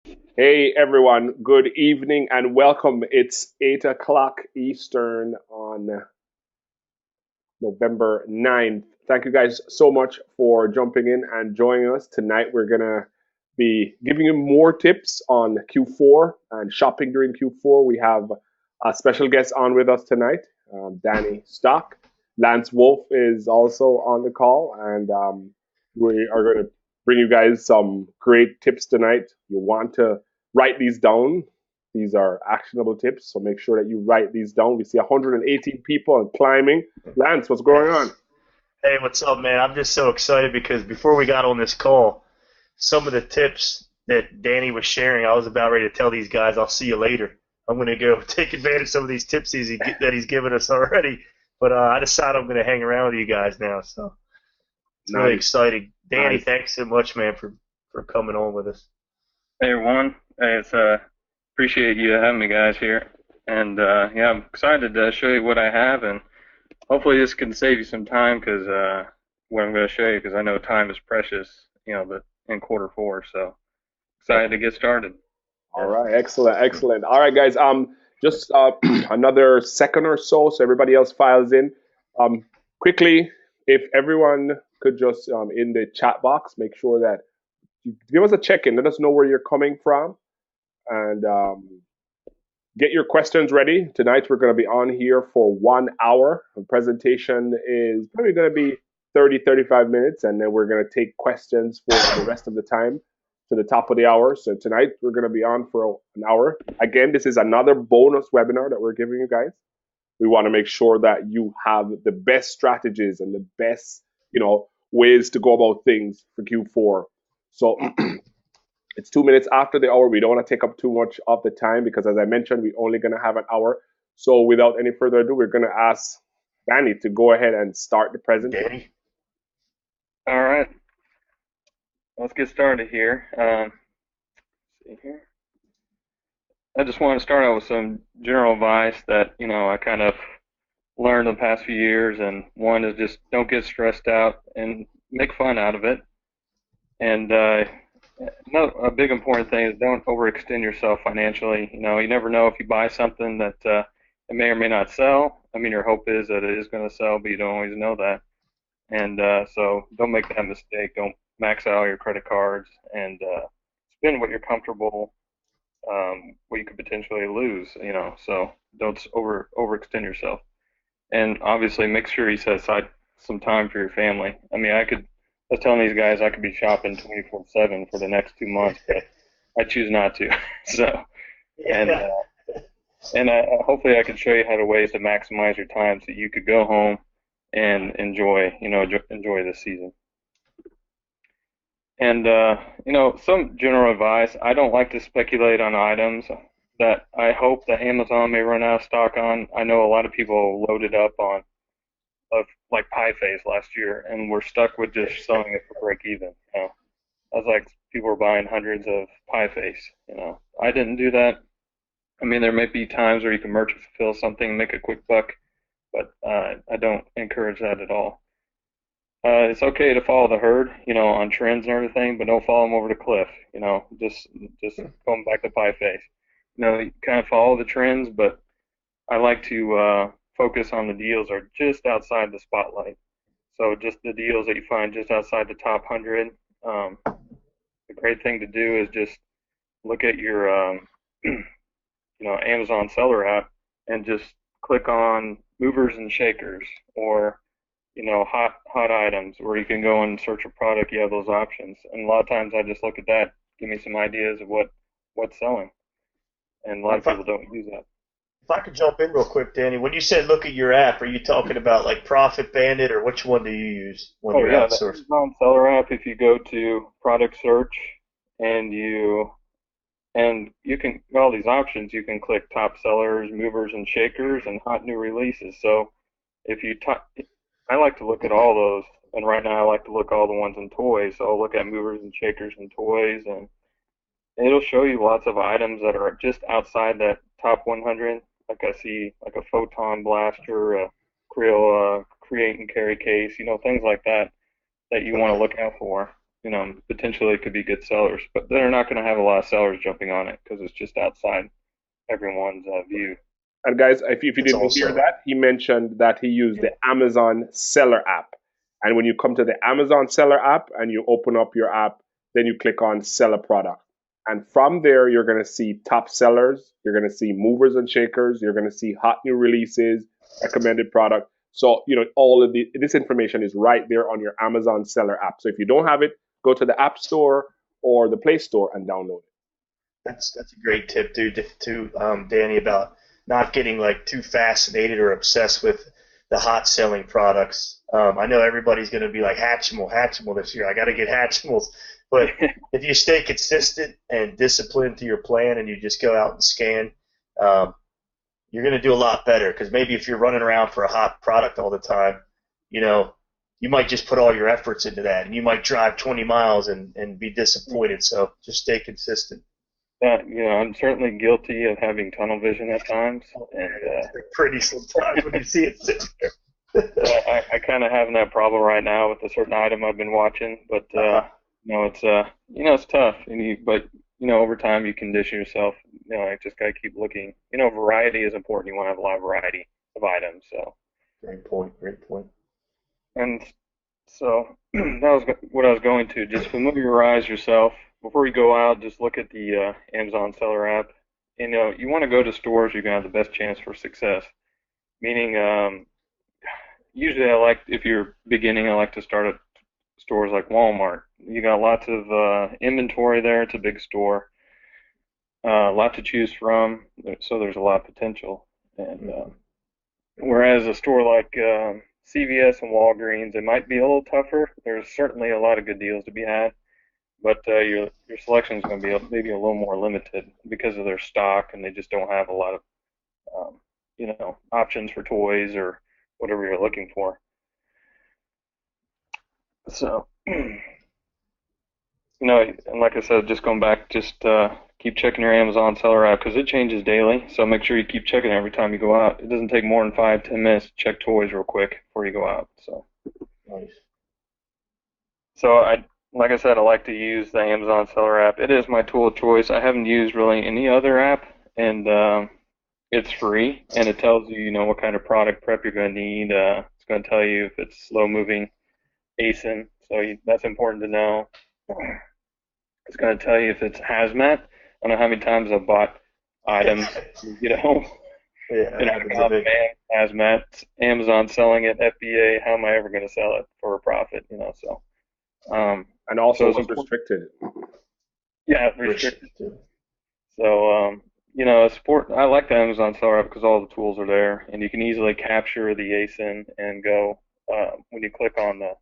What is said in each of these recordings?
Hey everyone, good evening and welcome. It's 8 o'clock Eastern on November 9th. Thank you guys so much for jumping in and joining us. Tonight we're going to be giving you more tips on Q4 and shopping during Q4. We have a special guest on with us tonight, Danny Stock. Lance Wolf is also on the call, and we are going to bring you guys some great tips tonight. You want to write these down. These are actionable tips, so make sure that you write these down. We see 118 people and climbing. Lance, what's going on? Hey, what's up, man? I'm just so excited because before we got on this call, some of the tips that Danny was sharing, I was about ready to tell these guys, I'll see you later. I'm going to go take advantage of some of these tips that he's given us already. But I decided I'm going to hang around with you guys now. So it's really Nice, exciting. Danny, nice. thanks so much, man, for coming on with us. Hey everyone, hey, it's appreciate you having me guys here, and yeah, I'm excited to show you what I have, and hopefully this can save you some time because what I'm going to show you, because I know time is precious, but in quarter four, so excited to get started. All right, excellent, excellent. All right, guys. Just another second or so everybody else files in. Quickly, if everyone could just in the chat box make sure that you give us a check-in. Let us know where you're coming from, and get your questions ready. Tonight we're going to be on here for 1 hour. The presentation is probably going to be 30, 35 minutes, and then we're going to take questions for the rest of the time to the top of the hour. So tonight we're going to be on for an hour. Again, this is another bonus webinar that we're giving you guys. We want to make sure that you have the best strategies and the best, ways to go about things for Q4. So it's 2 minutes after the hour. We don't want to take up too much of the time because, as I mentioned, we're only going to have an hour. So, without any further ado, we're going to ask Danny to go ahead and start the presentation. Danny? All right, let's get started here. See here. I just want to start out with some general advice that I kind of learned the past few years, and one is just don't get stressed out and make fun out of it. And a big important thing is don't overextend yourself financially. You never know if you buy something that it may or may not sell. I mean, your hope is that it is going to sell, but you don't always know that. And so don't make that mistake. Don't max out all your credit cards and spend what you're comfortable, what you could potentially lose. So don't overextend yourself. And obviously, make sure you set aside some time for your family. I mean, I was telling these guys I could be shopping 24/7 for the next 2 months, but I choose not to. So, and Yeah. hopefully I can show you how to ways to maximize your time so you could go home and enjoy this season. And some general advice: I don't like to speculate on items that I hope that Amazon may run out of stock on. I know a lot of people loaded up on of like pie face last year, and we're stuck with just selling it for break even. I was like, people were buying hundreds of pie face. I didn't do that. I mean, there may be times where you can merchant fulfill something and make a quick buck, but I don't encourage that at all. It's okay to follow the herd, on trends and everything, but don't follow them over the cliff. Just going back to pie face. You kind of follow the trends, but I like to focus on the deals that are just outside the spotlight. So just the deals that you find just outside the top 100. The great thing to do is just look at your Amazon seller app and just click on movers and shakers or hot items where you can go and search a product. You have those options, and a lot of times I just look at that, give me some ideas of what's selling, and a lot of If I, people don't use that. if I could jump in real quick, Danny, when you said look at your app, are you talking about like Profit Bandit or which one do you use when Oh you're yeah, the outsourcing? Amazon seller app. If you go to product search and you can all these options, you can click top sellers, movers and shakers, and hot new releases. So if you I like to look at all those, and right now I like to look at all the ones in toys. So I'll look at movers and shakers and toys, and it'll show you lots of items that are just outside that top 100. Like I see like a photon blaster, a Creel create and carry case, things like that that you want to look out for. potentially could be good sellers, but they're not going to have a lot of sellers jumping on it because it's just outside everyone's view. And guys, if you It's didn't hear also that, he mentioned that he used the Amazon Seller app. And when you come to the Amazon Seller app and you open up your app, then you click on Sell a Product. And from there, you're going to see top sellers, you're going to see movers and shakers, you're going to see hot new releases, recommended product. So, all of this information is right there on your Amazon Seller app. So if you don't have it, go to the App Store or the Play Store and download it. that's a great tip, dude, to Danny, about not getting like too fascinated or obsessed with the hot selling products. I know everybody's going to be like Hatchimal this year. I got to get Hatchimals. But if you stay consistent and disciplined to your plan and you just go out and scan, you're going to do a lot better. Because maybe if you're running around for a hot product all the time, you might just put all your efforts into that, and you might drive 20 miles and be disappointed. So just stay consistent. I'm certainly guilty of having tunnel vision at times, and It's pretty sometimes when you see it sitting there. I kind of have that problem right now with a certain item I've been watching, but it's tough, but over time you condition yourself. I just gotta keep looking. Variety is important. You want to have a lot of variety of items. So Great point. Great point. and so that was what I was going to. Just familiarize yourself before you go out. Just look at the Amazon Seller app. You want to go to stores you're gonna have the best chance for success. Meaning, usually if you're beginning, I like to start at stores like Walmart. You got lots of inventory there. It's a big store, a lot to choose from, so there's a lot of potential. And whereas a store like CVS and Walgreens, it might be a little tougher. There's certainly a lot of good deals to be had, but your selection is going to be maybe a little more limited because of their stock, and they just don't have a lot of options for toys or whatever you're looking for. So, and like I said, just going back, just keep checking your Amazon Seller app because it changes daily. So make sure you keep checking it every time you go out. It doesn't take more than 5-10 minutes to check toys real quick before you go out. So, Nice. so like I said, I like to use the Amazon Seller app. It is my tool of choice. I haven't used really any other app, and it's free, and it tells you, what kind of product prep you're going to need. It's going to tell you if it's slow-moving ASIN, so that's important to know. It's going to tell you if it's hazmat. I don't know how many times I've bought items you get home. Hazmat, Amazon selling it, FBA. How am I ever going to sell it for a profit? So. And also, so it's restricted. Yeah, restricted. So, support. I like the Amazon Seller app because all the tools are there, and you can easily capture the ASIN and go when you click on the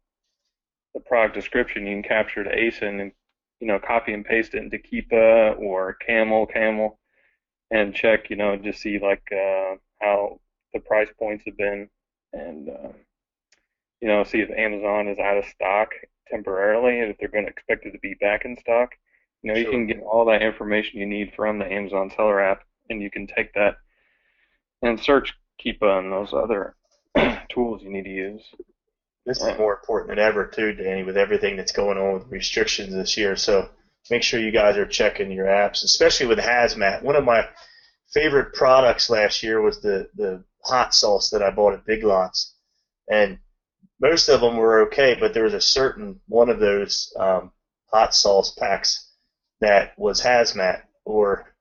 product description, you can capture the ASIN and copy and paste it into Keepa or Camel, and check, just see like how the price points have been, and see if Amazon is out of stock temporarily, and if they're going to expect it to be back in stock. You Sure. can get all that information you need from the Amazon Seller app, and you can take that and search Keepa and those other tools you need to use. This is more important than ever, too, Danny, with everything that's going on with restrictions this year. So make sure you guys are checking your apps, especially with hazmat. One of my favorite products last year was the hot sauce that I bought at Big Lots. And most of them were okay, but there was a certain one of those hot sauce packs that was hazmat, or,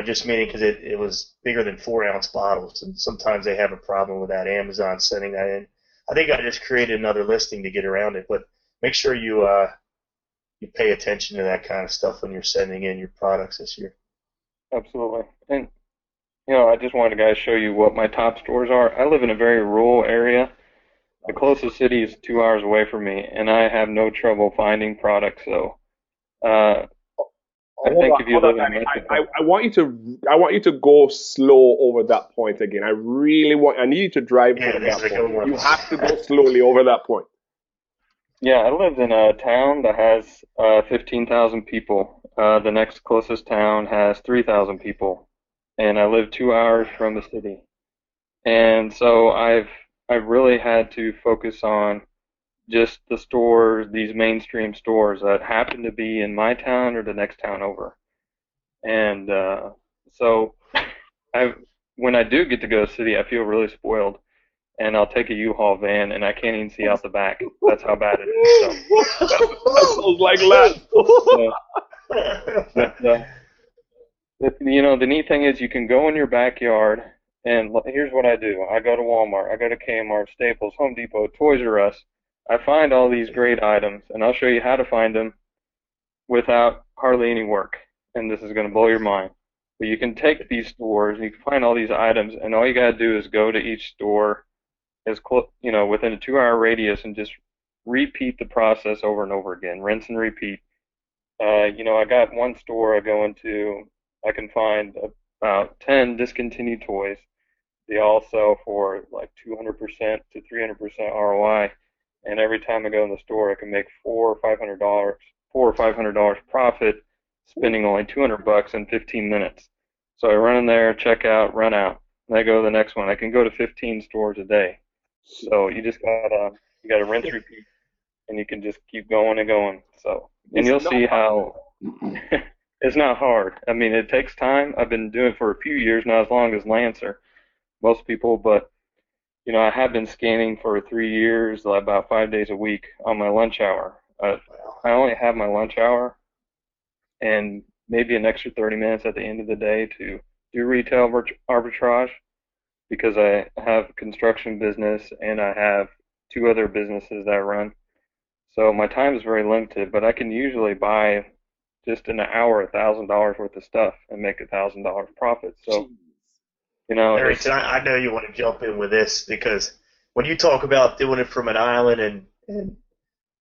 just meaning because it was bigger than 4-ounce bottles. And sometimes they have a problem with that, Amazon sending that in. I think I just created another listing to get around it, but make sure you pay attention to that kind of stuff when you're sending in your products this year. Absolutely. And, I just wanted to guys show you what my top stores are. I live in a very rural area. The closest city is 2 hours away from me, and I have no trouble finding products. So, I think if you live in Mexico, I want you to go slow over that point again. I need you to drive over that point. You have to go slowly over that point. Yeah, I live in a town that has 15,000 people. The next closest town has 3,000 people, and I live 2 hours from the city. And so I've really had to focus on just the stores, these mainstream stores that happen to be in my town or the next town over. And so I, when I do get to go to the city, I feel really spoiled. And I'll take a U-Haul van, and I can't even see out the back. That's how bad it is. So, That sounds like that. the neat thing is you can go in your backyard, and here's what I do. I go to Walmart, I go to Kmart, Staples, Home Depot, Toys R Us. I find all these great items, and I'll show you how to find them without hardly any work. And this is going to blow your mind. But you can take these stores, and you can find all these items, and all you got to do is go to each store as within a 2-hour radius, and just repeat the process over and over again, rinse and repeat. I got one store I go into, I can find about 10 discontinued toys. They all sell for like 200% to 300% ROI, and every time I go in the store, I can make $400 profit, spending only $200 in 15 minutes. So I run in there, check out, run out, and I go to the next one. I can go to 15 stores a day. So you gotta rinse, repeat, and you can just keep going and going. So, and you'll see how it's not hard. I mean, it takes time. I've been doing it for a few years, not as long as Lancer, most people, but I have been scanning for 3 years, about 5 days a week on my lunch hour. I only have my lunch hour and maybe an extra 30 minutes at the end of the day to do retail arbitrage, because I have a construction business and I have 2 other businesses that I run. So my time is very limited, but I can usually buy just in an hour $1,000 worth of stuff and make $1,000 profit. So, Harrington, I know you want to jump in with this, because when you talk about doing it from an island and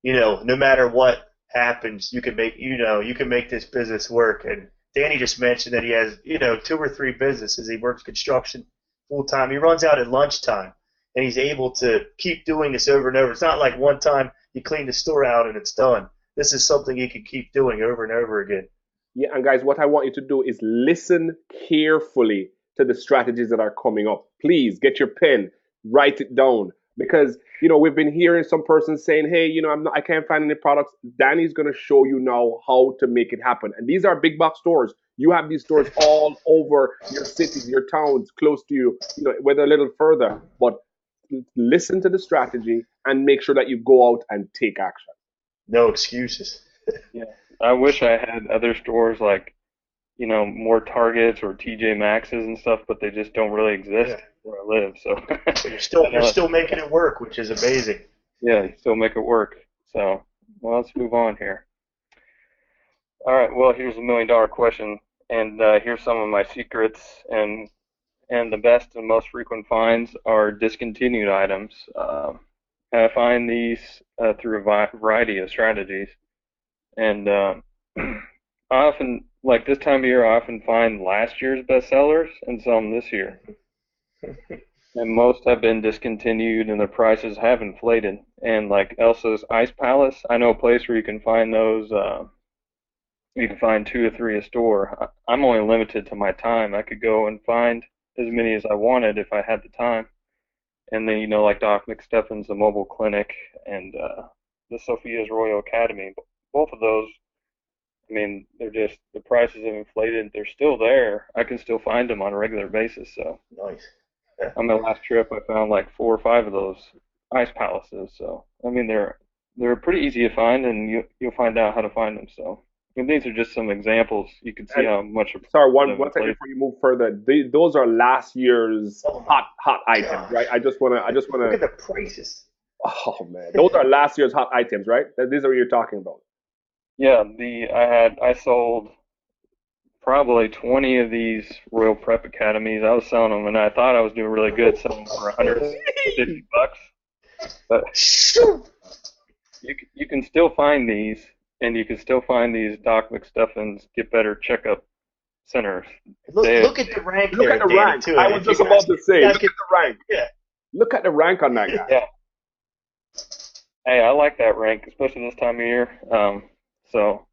no matter what happens, you can make this business work. And Danny just mentioned that he has 2 or 3 businesses. He works construction full time. He runs out at lunchtime, and he's able to keep doing this over and over. It's not like one time you clean the store out and it's done. This is something he can keep doing over and over again. Yeah, and guys, what I want you to do is listen carefully to the strategies that are coming up. Please get your pen, write it down, because we've been hearing some person saying, "Hey, I can't find any products." Danny's going to show you now how to make it happen. And these are big box stores. You have these stores all over your cities, your towns, close to you, whether a little further. But listen to the strategy and make sure that you go out and take action. No excuses. Yeah, I wish I had other stores like more Targets or TJ Maxx's and stuff, but they just don't really exist where I live. So you're still making it work, which is amazing. Yeah, you still make it work. So, well, let's move on here. All right, well, here's $1 million question, and here's some of my secrets, and the best and most frequent finds are discontinued items. I find these through a variety of strategies, and I often, like this time of year, I often find last year's bestsellers and some this year. And most have been discontinued, and the prices have inflated. And like Elsa's Ice Palace, I know a place where you can find those. You can find 2 or 3 a store. I'm only limited to my time. I could go and find as many as I wanted if I had the time. And then like Doc McStuffins, the mobile clinic, and the Sophia's Royal Academy. Both of those, I mean, they're just, the prices have inflated. They're still there. I can still find them on a regular basis. So nice. On my last trip, I found like 4 or 5 of those Ice Palaces. So I mean, they're pretty easy to find, and you'll find out how to find them. So these are just some examples. You can see how much. Sorry, one second before you move further. Those are last year's hot items, right? I just wanna. Look at the prices. Oh man, those are last year's hot items, right? These are what you're talking about. Yeah, I sold probably 20 of these Royal Prep Academies. I was selling them, and I thought I was doing really good, selling them for $150. But you can still find these, and you can still find these Doc McStuffins Get Better Checkup Centers. Look at the rank. Look at the rank. I was just about to say, look at the rank. Yeah. Look at the rank on that guy. Yeah. Hey, I like that rank, especially this time of year. So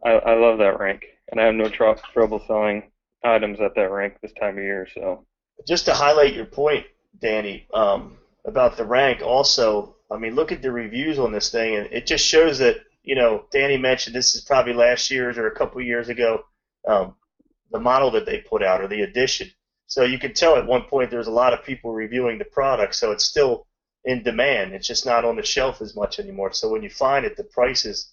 I love that rank, and I have no trouble selling items at that rank this time of year. So just to highlight your point, Danny, about the rank, also I mean, look at the reviews on this thing, and it just shows that, Danny mentioned this is probably last year's or a couple of years ago, um, the model that they put out or the edition. So you can tell at one point there's a lot of people reviewing the product, so it's still in demand. It's just not on the shelf as much anymore. So when you find it, the prices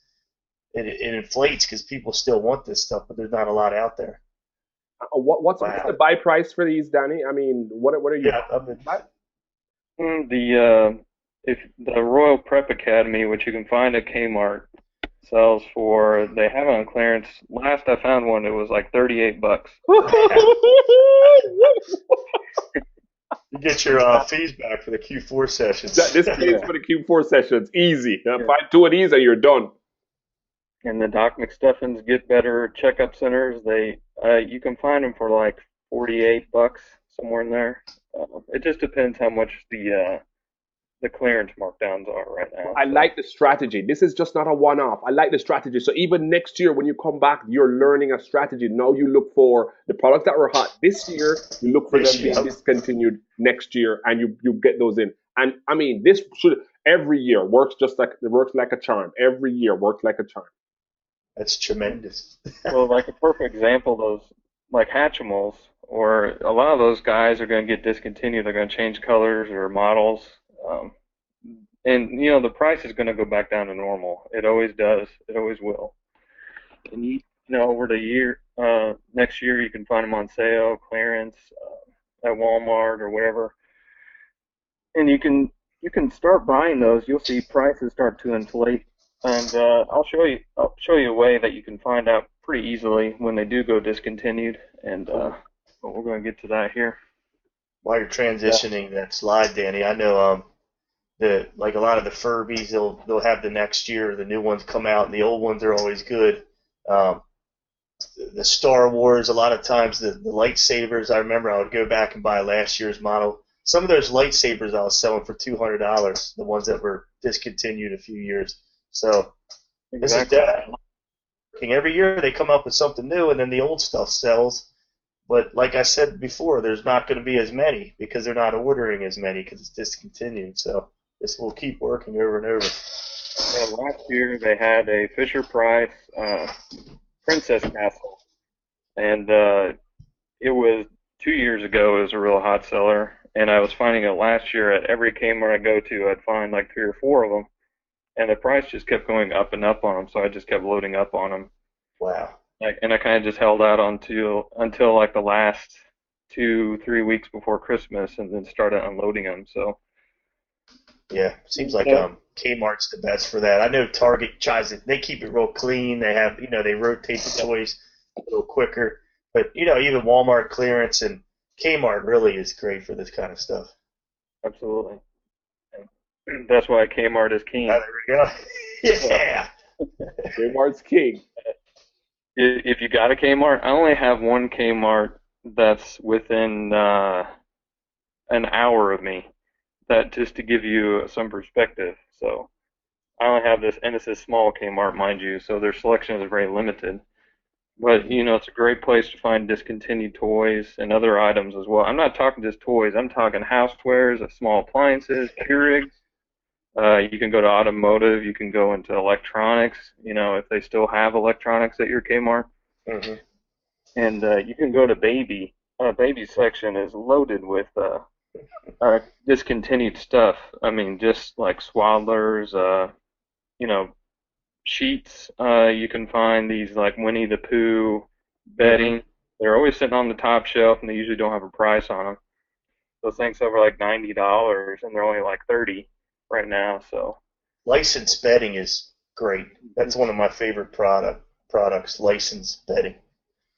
it inflates because people still want this stuff, but there's not a lot out there. What's Wow. the buy price for these, Danny? I mean, what are you? Yeah, I've been, If the Royal Prep Academy, which you can find at Kmart, sells for, they have it on clearance. Last I found one, it was like $38. you get your fees back for the Q4 sessions. This pays for the Q4 sessions. Easy. Find two of these and you're done. And the Doc McStuffins Get Better checkup centers, you can find them for like $48, somewhere in there. It just depends how much the clearance markdowns are right now. I like the strategy. This is just not a one-off. I like the strategy. So even next year when you come back, you're learning a strategy. Now you look for the products that were hot this year. You look for them being discontinued next year, and you get those in. And I mean, this should every year works like a charm. Every year works like a charm. That's tremendous. Well, like a perfect example, those like Hatchimals, or a lot of those guys are going to get discontinued. They're going to change colors or models. And the price is going to go back down to normal. It always does. It always will. And over the year, next year you can find them on sale, clearance, at Walmart or whatever. And you can start buying those. You'll see prices start to inflate. And I'll show you a way that you can find out pretty easily when they do go discontinued. And we're going to get to that here. While you're transitioning that slide, Danny, I know like a lot of the Furbies, they'll have the next year the new ones come out, and the old ones are always good. The Star Wars, a lot of times the lightsabers. I remember I would go back and buy last year's model. Some of those lightsabers I was selling for $200, the ones that were discontinued a few years. So this is definitely working. Every year they come up with something new, and then the old stuff sells. But like I said before, there's not going to be as many because they're not ordering as many because it's discontinued. So this will keep working over and over. Last year they had a Fisher-Price Princess Castle, and it was 2 years ago. It was a real hot seller, and I was finding it last year at every Kmart I go to. I'd find like 3 or 4 of them, and the price just kept going up and up on them. So I just kept loading up on them. Wow. And I kind of just held out until like the last 2-3 weeks before Christmas, and then started unloading them. So yeah, seems like Kmart's the best for that. I know Target they keep it real clean. They have they rotate the toys a little quicker. But even Walmart clearance and Kmart really is great for this kind of stuff. Absolutely. And that's why Kmart is king. Oh, there we go. Yeah. Kmart's king. If you got a Kmart, I only have one Kmart that's within an hour of me. That just to give you some perspective. So I only have this, and it's a small Kmart, mind you, so their selection is very limited. But it's a great place to find discontinued toys and other items as well. I'm not talking just toys. I'm talking housewares, small appliances, Keurigs. You can go to automotive. You can go into electronics. If they still have electronics at your Kmart. Mm-hmm. And you can go to baby. Baby section is loaded with discontinued stuff. I mean, just like swaddlers, sheets. You can find these like Winnie the Pooh bedding. They're always sitting on the top shelf, and they usually don't have a price on them. Those things over like $90, and they're only like $30 right now. So licensed bedding is great. That's one of my favorite products. Licensed bedding.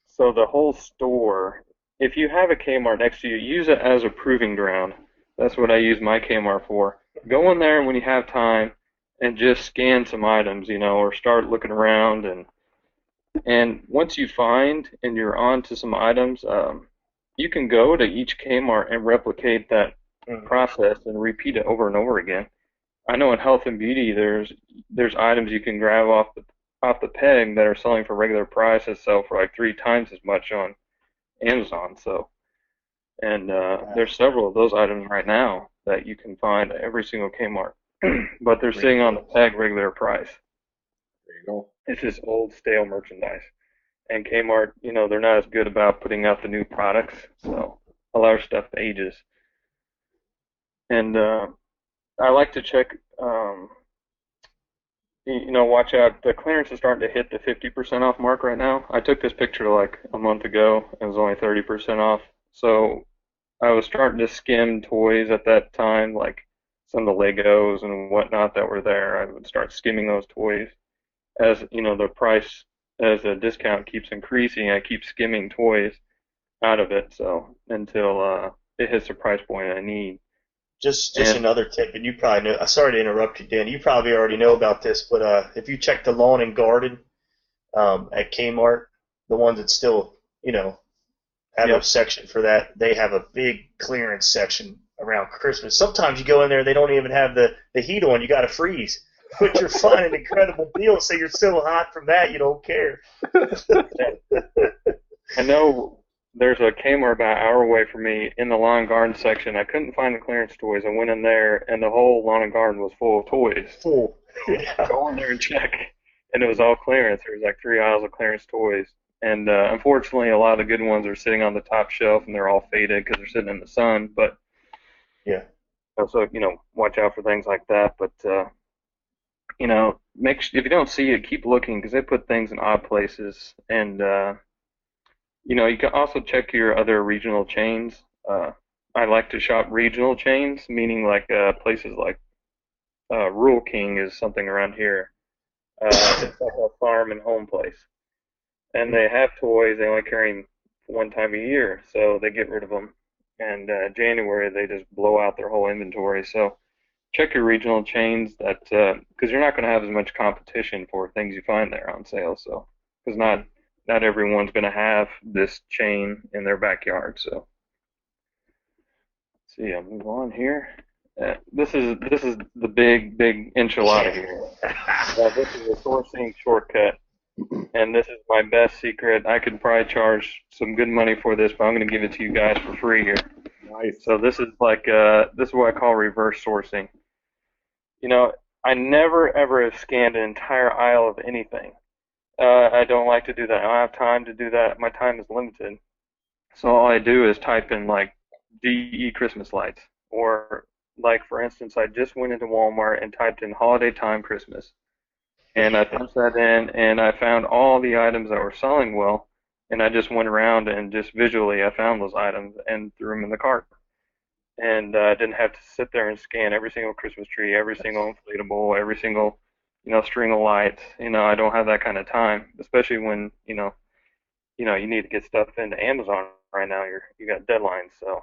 So the whole store, if you have a Kmart next to you, use it as a proving ground. That's what I use my Kmart for. Go in there when you have time and just scan some items, or start looking around. And once you find and you're on to some items, you can go to each Kmart and replicate that process and repeat it over and over again. I know in health and beauty, there's items you can grab off the peg that are selling for regular price that sell for like 3 times as much on Amazon. So, and there's several of those items right now that you can find at every single Kmart. but they're sitting on the peg regular price. There you go. It's just old, stale merchandise. And Kmart, they're not as good about putting out the new products, so a lot of stuff ages. And I like to check, watch out. The clearance is starting to hit the 50% off mark right now. I took this picture like a month ago. It was only 30% off. So I was starting to skim toys at that time, like some of the Legos and whatnot that were there. I would start skimming those toys as, the price, as the discount keeps increasing. I keep skimming toys out of it, so until it hits the price point I need. Just another tip, and you probably know. Sorry to interrupt you, Dan. You probably already know about this, but if you check the lawn and garden at Kmart, the ones that still, have a section for that, they have a big clearance section around Christmas. Sometimes you go in there, they don't even have the heat on. You got to freeze, but you're finding incredible deals. So you're so hot from that, you don't care. I know. There's a Kmart about an hour away from me in the lawn and garden section. I couldn't find the clearance toys. I went in there, and the whole lawn and garden was full of toys. Full. Yeah. Go in there and check, and it was all clearance. There was like 3 aisles of clearance toys. And unfortunately, a lot of the good ones are sitting on the top shelf, and they're all faded because they're sitting in the sun. But yeah, so watch out for things like that. But if you don't see it, keep looking because they put things in odd places. And you can also check your other regional chains. I like to shop regional chains, meaning like places like Rural King is something around here. It's like a farm and home place. And they have toys. They only carry them one time a year, so they get rid of them. And January, they just blow out their whole inventory. So check your regional chains because you're not going to have as much competition for things you find there on sale. So because not everyone's going to have this chain in their backyard. So, let's see, I'll move on here. This is the big enchilada here. This is a sourcing shortcut, and this is my best secret. I could probably charge some good money for this, but I'm going to give it to you guys for free here. Nice. So this is this is what I call reverse sourcing. I never ever have scanned an entire aisle of anything. I don't like to do that. I don't have time to do that. My time is limited. So all I do is type in like GE Christmas lights, or like for instance, I just went into Walmart and typed in holiday time Christmas, and I punched that in, and I found all the items that were selling well, and I just went around and just visually I found those items and threw them in the cart, and I didn't have to sit there and scan every single Christmas tree, every single inflatable, every single string of lights. I don't have that kind of time, especially when you need to get stuff into Amazon right now. You got deadlines, so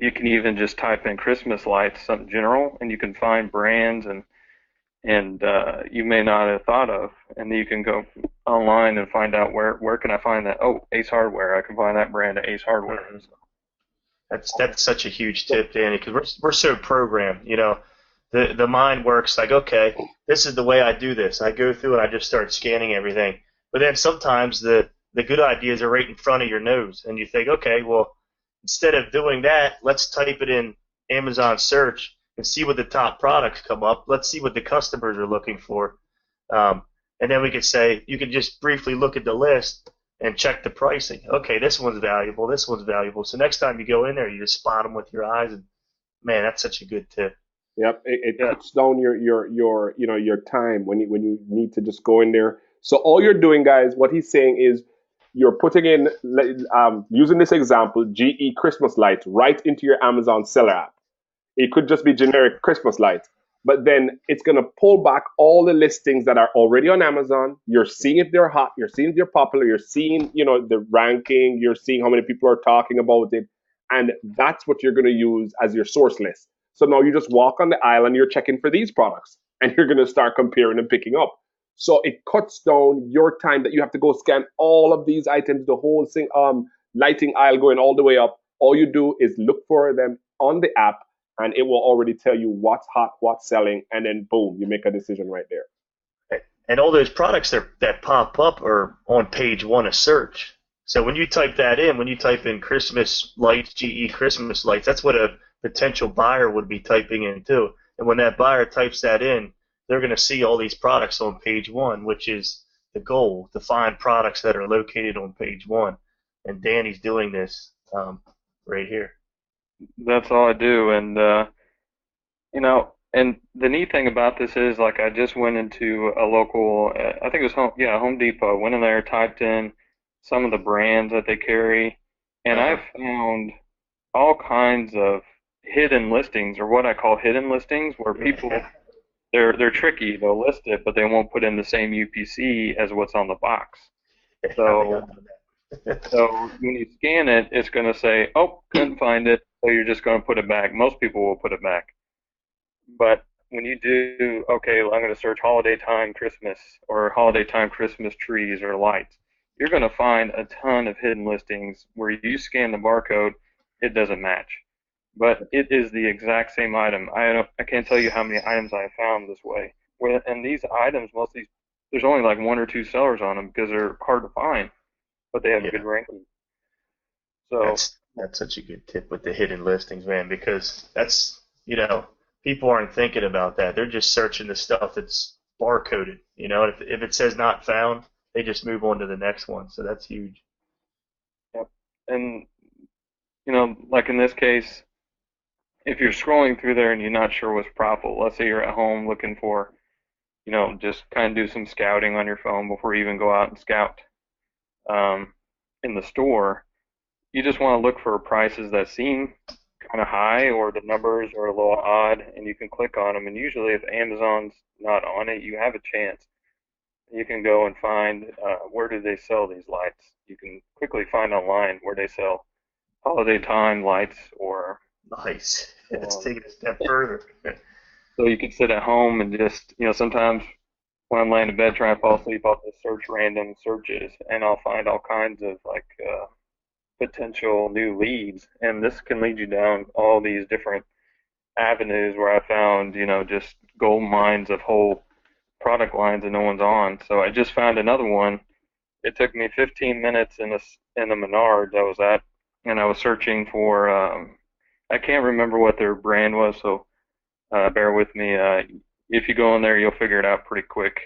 you can even just type in Christmas lights, something general, and you can find brands and you may not have thought of, and then you can go online and find out where can I find that. Oh, Ace Hardware, I can find that brand at Ace Hardware. That's such a huge tip, Danny, because we're so programmed. The mind works like, okay, this is the way I do this. I go through and I just start scanning everything. But then sometimes the good ideas are right in front of your nose, and you think, okay, well, instead of doing that, let's type it in Amazon search and see what the top products come up. Let's see what the customers are looking for. And then we could say, you can just briefly look at the list and check the pricing. Okay, this one's valuable, this one's valuable. So next time you go in there, you just spot them with your eyes, and man, that's such a good tip. Yep, it cuts down your time when you need to just go in there. So all you're doing, guys, what he's saying is you're putting in using this example, GE Christmas lights right into your Amazon seller app. It could just be generic Christmas lights, but then it's going to pull back all the listings that are already on Amazon. You're seeing if they're hot, you're seeing if they're popular, you're seeing the ranking, you're seeing how many people are talking about it, and that's what you're going to use as your source list. So now you just walk on the aisle and you're checking for these products, and you're going to start comparing and picking up. So it cuts down your time that you have to go scan all of these items, the whole thing, lighting aisle going all the way up. All you do is look for them on the app, and it will already tell you what's hot, what's selling, and then boom, you make a decision right there. And all those products that pop up are on page 1 of search. So when you type that in, when you type in Christmas lights, GE Christmas lights, that's what a potential buyer would be typing in too. And when that buyer types that in, they're going to see all these products on page one, which is the goal, to find products that are located on page one. And Danny's doing this right here. That's all I do. And, and the neat thing about this is, like, I just went into a local, I think it was Home Depot, went in there, typed in some of the brands that they carry, and I found all kinds of hidden listings, or what I call hidden listings, where people, they're tricky. They'll list it, but they won't put in the same UPC as what's on the box. So when you scan it, it's going to say, oh, couldn't find it, so you're just going to put it back. Most people will put it back. But when you do, okay, I'm going to search holiday time Christmas or holiday time Christmas trees or lights, you're going to find a ton of hidden listings where you scan the barcode, it doesn't match. But it is the exact same item. I can't tell you how many items I have found this way. And these items, most of these, there's only like one or two sellers on them because they're hard to find, but they have good ranking. So that's such a good tip with the hidden listings, man, because that's, people aren't thinking about that. They're just searching the stuff that's barcoded. If it says not found, they just move on to the next one. So that's huge. Yep. And, like in this case, if you're scrolling through there and you're not sure what's profitable, let's say you're at home looking for, just kind of do some scouting on your phone before you even go out and scout in the store, you just want to look for prices that seem kind of high or the numbers are a little odd, and you can click on them. And usually if Amazon's not on it, you have a chance. You can go and find where do they sell these lights. You can quickly find online where they sell holiday time lights or... Nice. Let's take it a step further. So you can sit at home and just, sometimes when I'm laying in bed trying to fall asleep, I'll just search random searches, and I'll find all kinds of, potential new leads. And this can lead you down all these different avenues where I found, just gold mines of whole product lines that no one's on. So I just found another one. It took me 15 minutes in the Menards I was at, and I was searching for, I can't remember what their brand was, so bear with me. If you go in there, you'll figure it out pretty quick.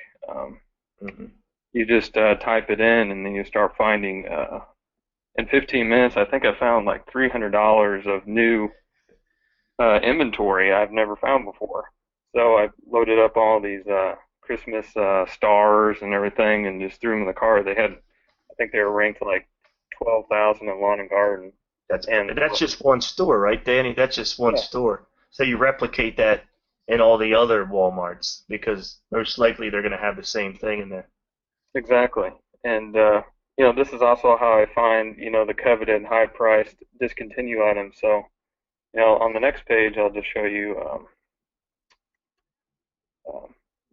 You just type it in, and then you start finding, in 15 minutes, I think I found like $300 of new inventory I've never found before. So I loaded up all these Christmas stars and everything and just threw them in the car. I think they were ranked like 12,000 in lawn and garden. That's just one store, right, Danny? That's just one store. So you replicate that in all the other Walmarts because most likely they're going to have the same thing in there. Exactly. And, this is also how I find, the coveted high-priced discontinued items. So, on the next page, I'll just show you,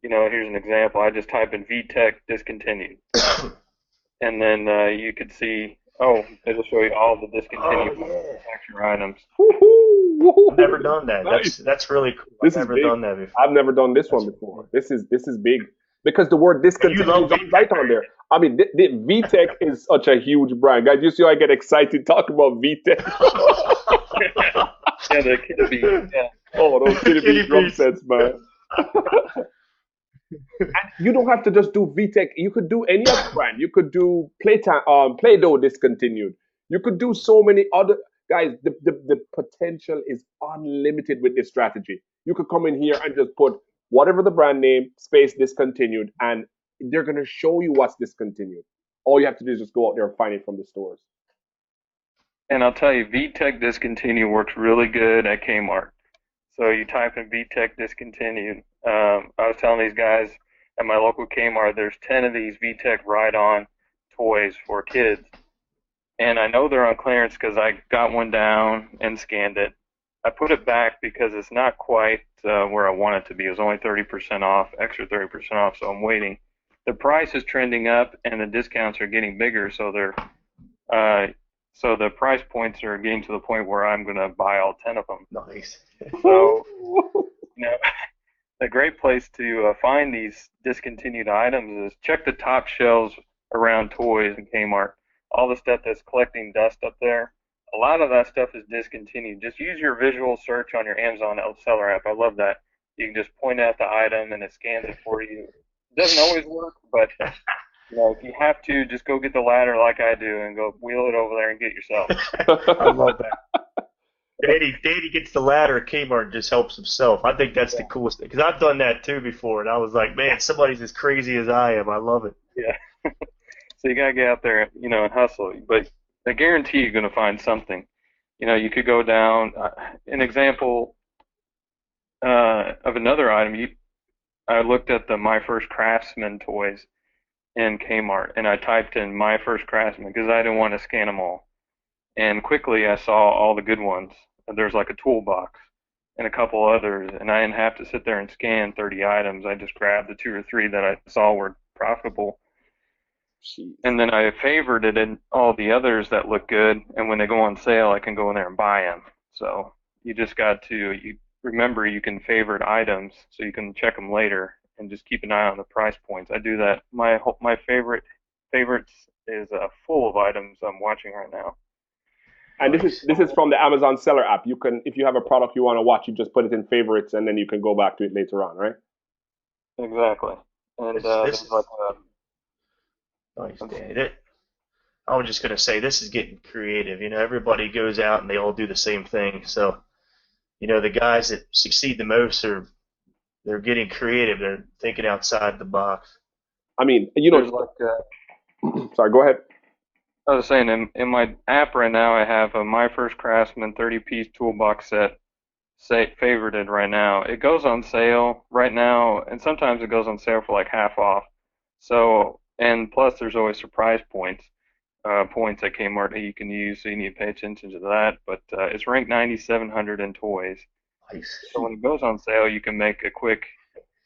here's an example. I just type in VTech discontinued. And then you could see, it'll show you all the discontinued manufacturer items. I've never done that. Nice. That's really cool. I've never done that before. I've never done this one before. This is big because the word discontinued is right on there. I mean, the VTech is such a huge brand, guys. You see how I get excited talking about VTech? Yeah, the Kitty Bees. Yeah. Oh, those Kitty Bees drum sets, man. And you don't have to just do VTech. You could do any other brand. You could do Play-Doh discontinued. You could do so many other guys. The potential is unlimited with this strategy. You could come in here and just put whatever the brand name, space discontinued, and they're gonna show you what's discontinued. All you have to do is just go out there and find it from the stores. And I'll tell you, VTech discontinued works really good at Kmart. So you type in VTech discontinued. I was telling these guys at my local Kmart, there's 10 of these VTech ride-on toys for kids. And I know they're on clearance because I got one down and scanned it. I put it back because it's not quite where I want it to be. It was only 30% off, extra 30% off, so I'm waiting. The price is trending up, and the discounts are getting bigger, so so the price points are getting to the point where I'm going to buy all 10 of them. Nice. So, a great place to find these discontinued items is check the top shelves around toys in Kmart. All the stuff that's collecting dust up there, a lot of that stuff is discontinued. Just use your visual search on your Amazon seller app. I love that. You can just point at the item and it scans it for you. It doesn't always work, but if you have to, just go get the ladder like I do and go wheel it over there and get yourself. I love that. Danny gets the ladder at Kmart and just helps himself. I think that's the coolest thing because I've done that too before, and I was like, man, somebody's as crazy as I am. I love it. Yeah. So you gotta get out there, and hustle. But I guarantee you're gonna find something. You could go down. An example of another item. I looked at the My First Craftsman toys in Kmart, and I typed in My First Craftsman because I didn't want to scan them all. And quickly I saw all the good ones. There's like a toolbox and a couple others, and I didn't have to sit there and scan 30 items. I just grabbed the 2 or 3 that I saw were profitable. Jeez. And then I favorited in all the others that look good, and when they go on sale, I can go in there and buy them. So you just got to remember you can favorite items so you can check them later and just keep an eye on the price points. I do that. My favorites is full of items I'm watching right now. And this is from the Amazon Seller app. You can, if you have a product you want to watch, you just put it in favorites, and then you can go back to it later on, right? Exactly. And this is like nice, Danny. I was just gonna say this is getting creative. Everybody goes out and they all do the same thing. So, the guys that succeed the most they're getting creative. They're thinking outside the box. I mean, there's like sorry, go ahead. I was saying, in my app right now, I have a My First Craftsman 30-piece toolbox set favorited right now. It goes on sale right now, and sometimes it goes on sale for like half off. So, and plus there's always surprise points at Kmart that you can use, so you need to pay attention to that. But it's ranked 9,700 in toys. Nice. So when it goes on sale, you can make a quick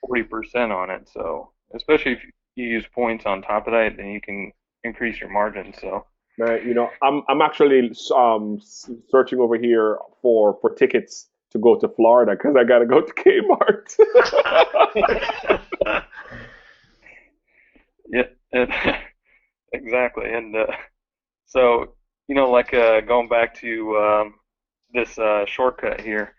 40% on it. So, especially if you use points on top of that, then you can increase your margin. So. I'm actually searching over here for tickets to go to Florida because I gotta go to Kmart. Yeah, exactly. And so going back to this shortcut here,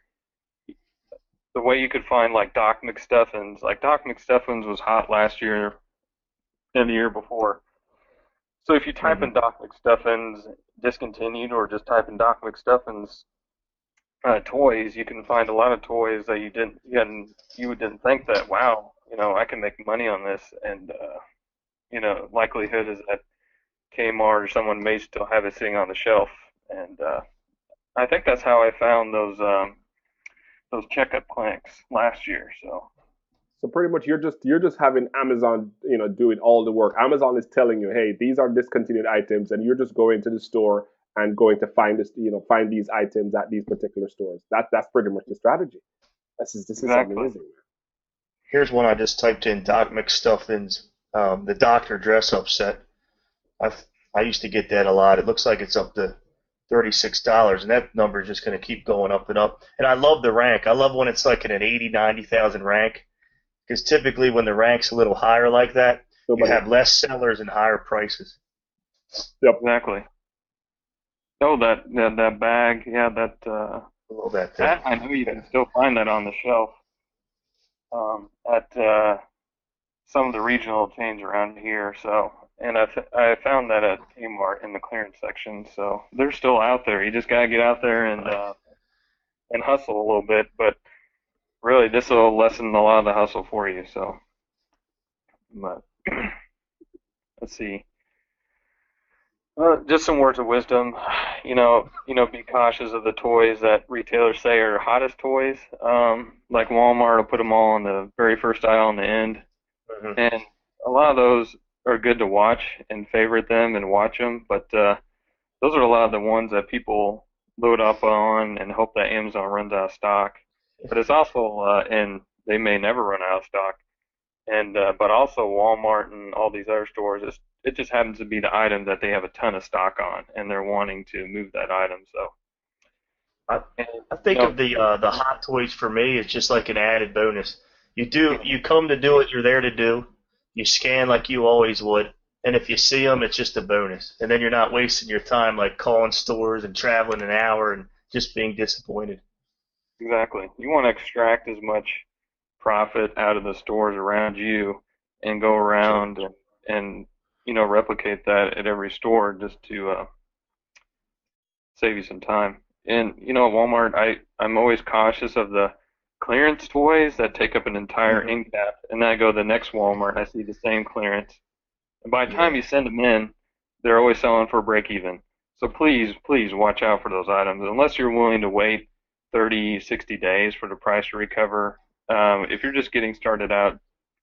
the way you could find like Doc McStuffins, like Doc McStuffins was hot last year and the year before. So if you type in Doc McStuffins discontinued or just type in Doc McStuffins toys, you can find a lot of toys that you didn't think that, wow, I can make money on this. And likelihood is that Kmart or someone may still have it sitting on the shelf. And I think that's how I found those checkup clamps last year. So pretty much you're just having Amazon, doing all the work. Amazon is telling you, hey, these are discontinued items, and you're just going to the store and going to find find these items at these particular stores. That's pretty much the strategy. This is Exactly. amazing, man. Here's one I just typed in: Doc McStuffins, the Doctor dress-up set. I used to get that a lot. It looks like it's up to $36, and that number is just going to keep going up and up. And I love the rank. I love when it's like in an 80, 90,000 rank. Because typically when the rank's a little higher like that, you have less sellers and higher prices. Yep. Exactly. Oh, that bag, yeah, that I know you can still find that on the shelf at some of the regional chains around here. So, and I found that at Kmart in the clearance section. So they're still out there. You just gotta get out there and hustle a little bit, but. Really, this will lessen a lot of the hustle for you. So, but let's see. Just some words of wisdom. Be cautious of the toys that retailers say are hottest toys. Like Walmart will put them all on the very first aisle on the end, and a lot of those are good to watch and favorite them and watch them. But those are a lot of the ones that people load up on and hope that Amazon runs out of stock. But it's also, and they may never run out of stock. And but also Walmart and all these other stores, it just happens to be the item that they have a ton of stock on, and they're wanting to move that item. So I think of the hot toys for me as just like an added bonus. You come to do what you're there to do. You scan like you always would, and if you see them, it's just a bonus. And then you're not wasting your time like calling stores and traveling an hour and just being disappointed. Exactly. You want to extract as much profit out of the stores around you and go around and replicate that at every store just to save you some time. And at Walmart, I'm always cautious of the clearance toys that take up an entire end cap, and then I go to the next Walmart and I see the same clearance. And by the time you send them in, they're always selling for break even. So please watch out for those items. Unless you're willing to wait 30, 60 days for the price to recover. If you're just getting started out,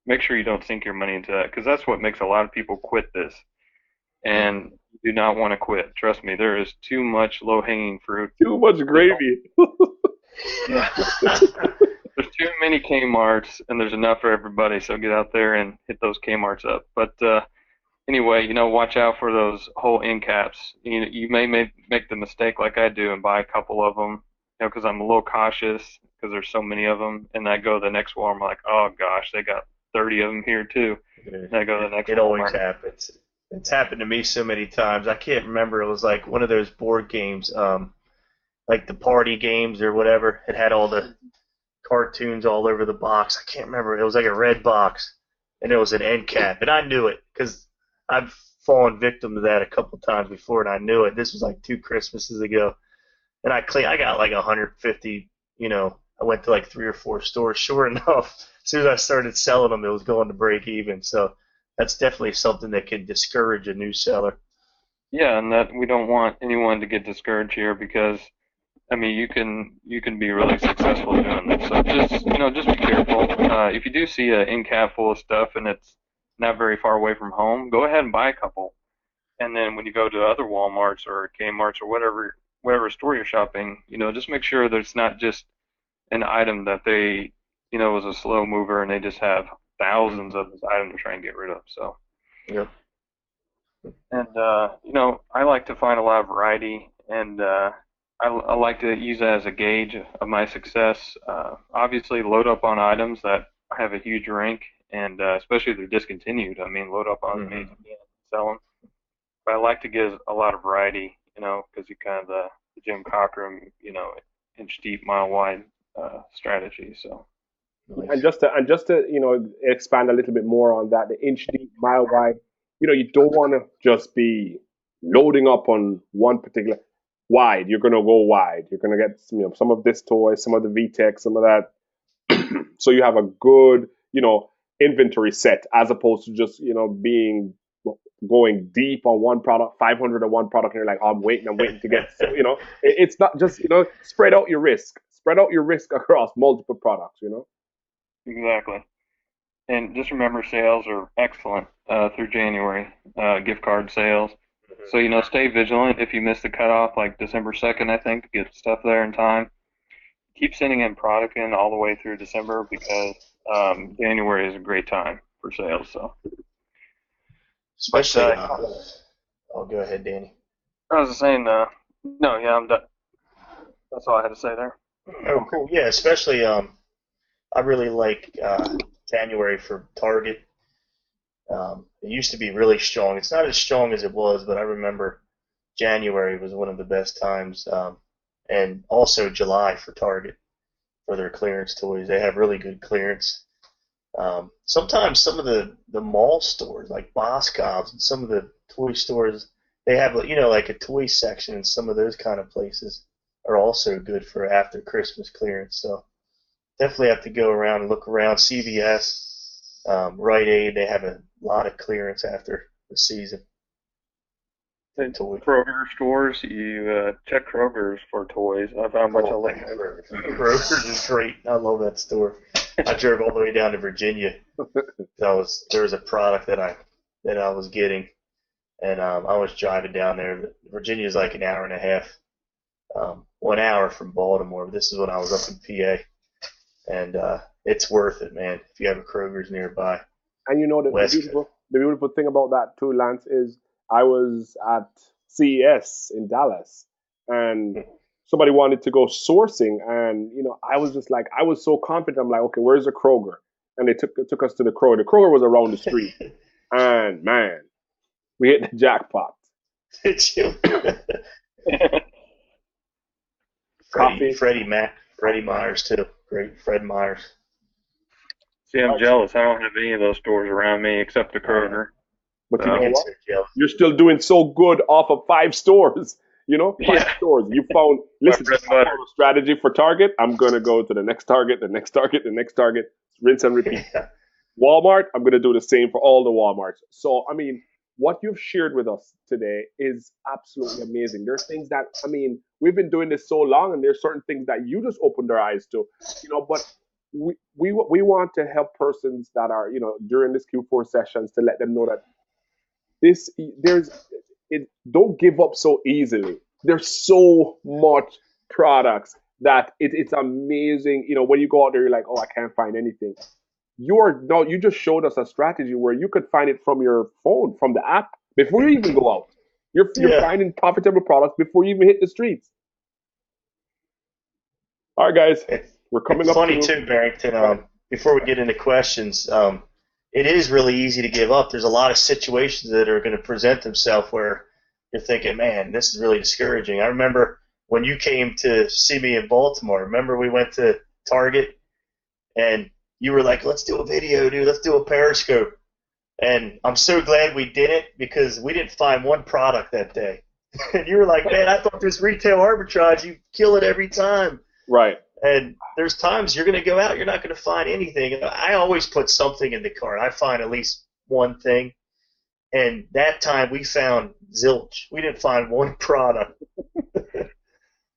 make sure you don't sink your money into that, because that's what makes a lot of people quit this. And you do not want to quit. Trust me, there is too much low-hanging fruit. Too much gravy. There's too many Kmarts, and there's enough for everybody, so get out there and hit those Kmarts up. But anyway, watch out for those whole end caps. You may make the mistake like I do and buy a couple of them, because I'm a little cautious because there's so many of them, and I go to the next Walmart, like, oh gosh, they got 30 of them here too. And I go to the next Walmart. It always happens. It's happened to me so many times. I can't remember. It was like one of those board games, like the party games or whatever. It had all the cartoons all over the box. I can't remember. It was like a red box, and it was an end cap, and I knew it because I've fallen victim to that a couple times before, and I knew it. This was like 2 Christmases ago, and I got like 150. I went to like 3 or 4 stores. Sure enough, as soon as I started selling them, it was going to break even. So that's definitely something that can discourage a new seller. Yeah, and that we don't want anyone to get discouraged here, because you can be really successful doing this. So just be careful. If you do see an end cap full of stuff and it's not very far away from home, go ahead and buy a couple. And then when you go to other Walmarts or Kmarts or whatever store you're shopping, just make sure that it's not just an item that they, is a slow mover and they just have thousands of this item to try and get rid of. So, yeah. And I like to find a lot of variety, and I like to use that as a gauge of my success. Obviously, load up on items that have a huge rank, and especially if they're discontinued. Load up on them and sell them. But I like to give a lot of variety, because you kind of the Jim Cockrum, inch deep, mile wide strategy. So. And just to expand a little bit more on that, the inch deep, mile wide. You don't want to just be loading up on one particular wide. You're going to go wide. You're going to get some of this toy, some of the VTech, some of that. So you have a good inventory set, as opposed to just going deep on one product, 500 on one product, and you're like, oh, I'm waiting to get. It's not just spread out your risk. Spread out your risk across multiple products. Exactly. And just remember, sales are excellent through January, gift card sales. So, stay vigilant. If you miss the cutoff, like December 2nd, I think, to get stuff there in time. Keep sending in product in all the way through December, because January is a great time for sales. So, especially, go ahead, Danny. I was just saying, no, yeah, I'm done. That's all I had to say there. Oh, cool. Yeah, especially, I really like January for Target. It used to be really strong. It's not as strong as it was, but I remember January was one of the best times. And also July for Target for their clearance toys. They have really good clearance. Sometimes some of the mall stores, like Boscov's and some of the toy stores, they have like a toy section, and some of those kind of places are also good for after Christmas clearance. So definitely have to go around and look around. CVS, Rite Aid, they have a lot of clearance after the season. Kroger stores, you check Kroger's for toys. I found a bunch of links. Kroger's is great. I love that store. I drove all the way down to Virginia. There was a product that I was getting, and I was driving down there. Virginia is like an hour and a half, 1 hour from Baltimore. This is when I was up in PA, and it's worth it, man. If you have a Kroger's nearby. And the beautiful thing about that too, Lance, is I was at CES in Dallas, and somebody wanted to go sourcing, and I was just like, I was so confident. I'm like, okay, where's the Kroger? And they took us to the Kroger. The Kroger was around the street, and man, we hit the jackpot. Did you? Freddie Myers too. Great, Fred Myers. See, I'm jealous. I don't have any of those stores around me except the Kroger. But you So, know It's what? so jealous. You're still doing so good off of 5 stores. You know, five yeah, stores. You found, my listen, bread I and butter. found a strategy for Target. I'm going to go to the next Target, the next Target, the next Target, rinse and repeat. Yeah. Walmart, I'm going to do the same for all the Walmarts. So, I mean, what you've shared with us today is absolutely amazing. There's things that, I mean, we've been doing this so long, and there's certain things that you just opened our eyes to, but we want to help persons that are, during this Q4 sessions to let them know that this, there's, don't give up so easily. There's so much products that it's amazing. When you go out there, you're like, oh, I can't find anything. You just showed us a strategy where you could find it from your phone, from the app, before you even go out. You're Yeah. finding profitable products before you even hit the streets. All right, guys, we're coming It's up funny to. too, Barrington. Before we get into questions, it is really easy to give up. There's a lot of situations that are going to present themselves where you're thinking, man, this is really discouraging. I remember when you came to see me in Baltimore. Remember we went to Target and you were like, let's do a video, dude. Let's do a Periscope. And I'm so glad we did it because we didn't find one product that day. And you were like, man, I thought this retail arbitrage, you kill it every time. Right. And there's times you're going to go out, you're not going to find anything. I always put something in the cart. I find at least one thing. And that time we found zilch. We didn't find one product.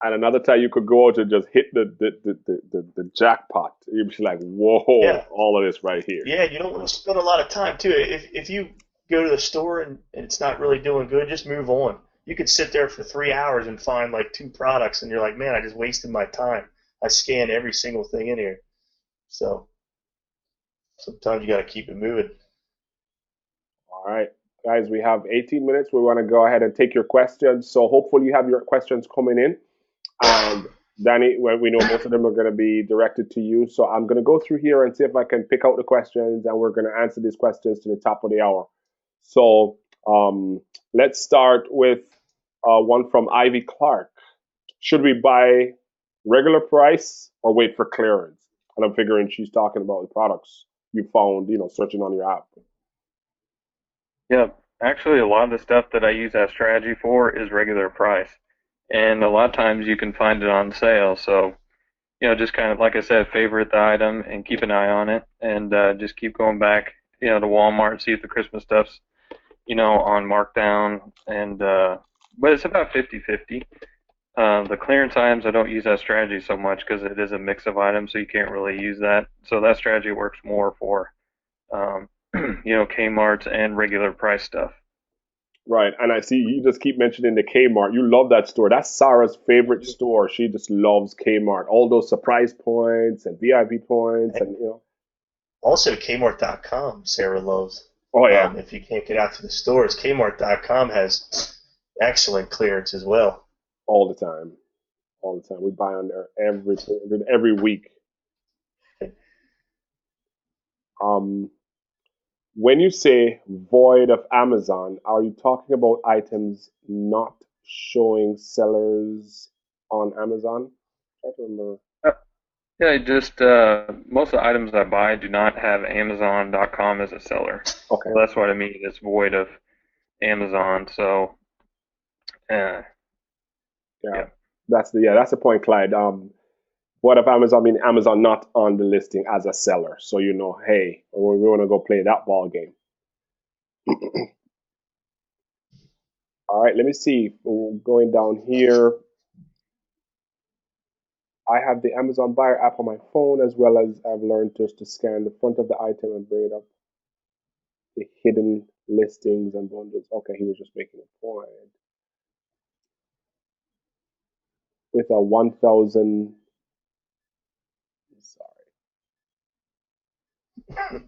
And another time you could go out and just hit the jackpot. You'd be like, whoa, Yeah. all of this right here. Yeah, you don't want to spend a lot of time too. If you go to the store and it's not really doing good, just move on. You could sit there for 3 hours and find like 2 products, and you're like, man, I just wasted my time. I scanned every single thing in here. So sometimes you got to keep it moving. All right, guys, we have 18 minutes. We want to go ahead and take your questions. So hopefully you have your questions coming in. And Danny, we know most of them are going to be directed to you. So I'm going to go through here and see if I can pick out the questions, and we're going to answer these questions to the top of the hour. So let's start with one from Ivy Clark. Should we buy regular price or wait for clearance? And I'm figuring she's talking about the products you found, searching on your app. Yeah, actually, a lot of the stuff that I use that strategy for is regular price. And a lot of times you can find it on sale. So, just kind of, like I said, favorite the item and keep an eye on it and just keep going back, to Walmart, see if the Christmas stuff's, on markdown. And, but it's about 50-50. The clearance items, I don't use that strategy so much because it is a mix of items, so you can't really use that. So that strategy works more for, Kmart's and regular price stuff. Right. And I see you just keep mentioning the Kmart. You love that store. That's Sarah's favorite store. She just loves Kmart. All those surprise points and VIP points and Also, Kmart.com, Sarah loves. Oh yeah. If you can't get out to the stores, Kmart.com has excellent clearance as well. All the time. All the time. We buy on there every week. When you say void of Amazon, are you talking about items not showing sellers on Amazon? I don't remember. Yeah, just most of the items I buy do not have Amazon.com as a seller. Okay. So that's what I mean. It's void of Amazon. So, yeah. That's the point, Clyde. What if Amazon? I mean, Amazon not on the listing as a seller, so hey, we want to go play that ball game. All right, let me see. Going down here, I have the Amazon Buyer app on my phone, as well as I've learned just to scan the front of the item and bring it up. The hidden listings and bundles. Okay, he was just making a point. With a 1,000. Sorry.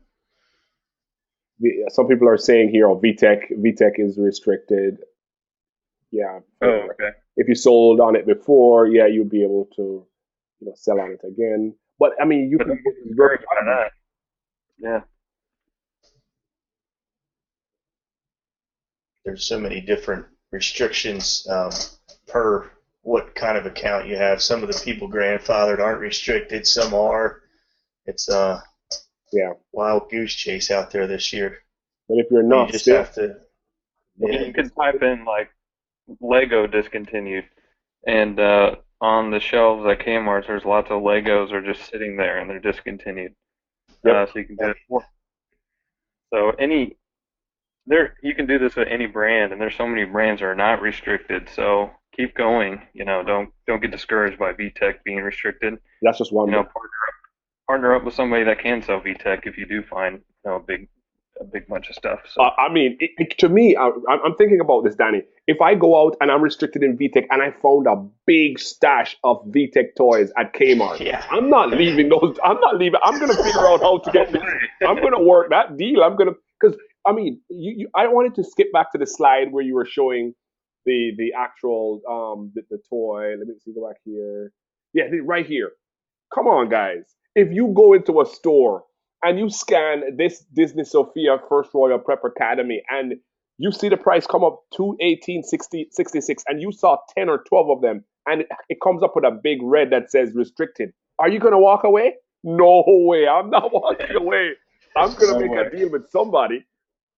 Some people are saying here, VTech is restricted. Yeah. oh, okay. If you sold on it before, yeah, you'll be able to, sell on it again. But I mean, you can work on that. Yeah. There's so many different restrictions per what kind of account you have. Some of the people grandfathered aren't restricted. Some are. It's Yeah. wild goose chase out there this year. But if you're But you not just still, have to, Yeah, yeah. you can type in like Lego discontinued, and on the shelves at Kmart, there's lots of Legos are just sitting there and they're discontinued. yep. So you can do it. So any there you can do this with any brand, and there's so many brands that are not restricted. So keep going. Don't get discouraged by VTech being restricted. That's just one. Partner up with somebody that can sell VTech if you do find a big bunch of stuff. So I mean, to me, I'm thinking about this, Danny. If I go out and I'm restricted in VTech and I found a big stash of VTech toys at Kmart, Yeah. I'm not leaving those. I'm not leaving. I'm going to figure out how to get this. I'm going to work that deal. I'm going to, because, I mean, I wanted to skip back to the slide where you were showing the actual, the toy. Let me see, go back here. Yeah, right here. Come on, guys. If you go into a store and you scan this Disney Sophia First Royal Prep Academy and you see the price come up to 1866 and you saw 10 or 12 of them and it comes up with a big red that says restricted, are you going to walk away? No way. I'm not walking away. I'm going to no make way. a deal with somebody.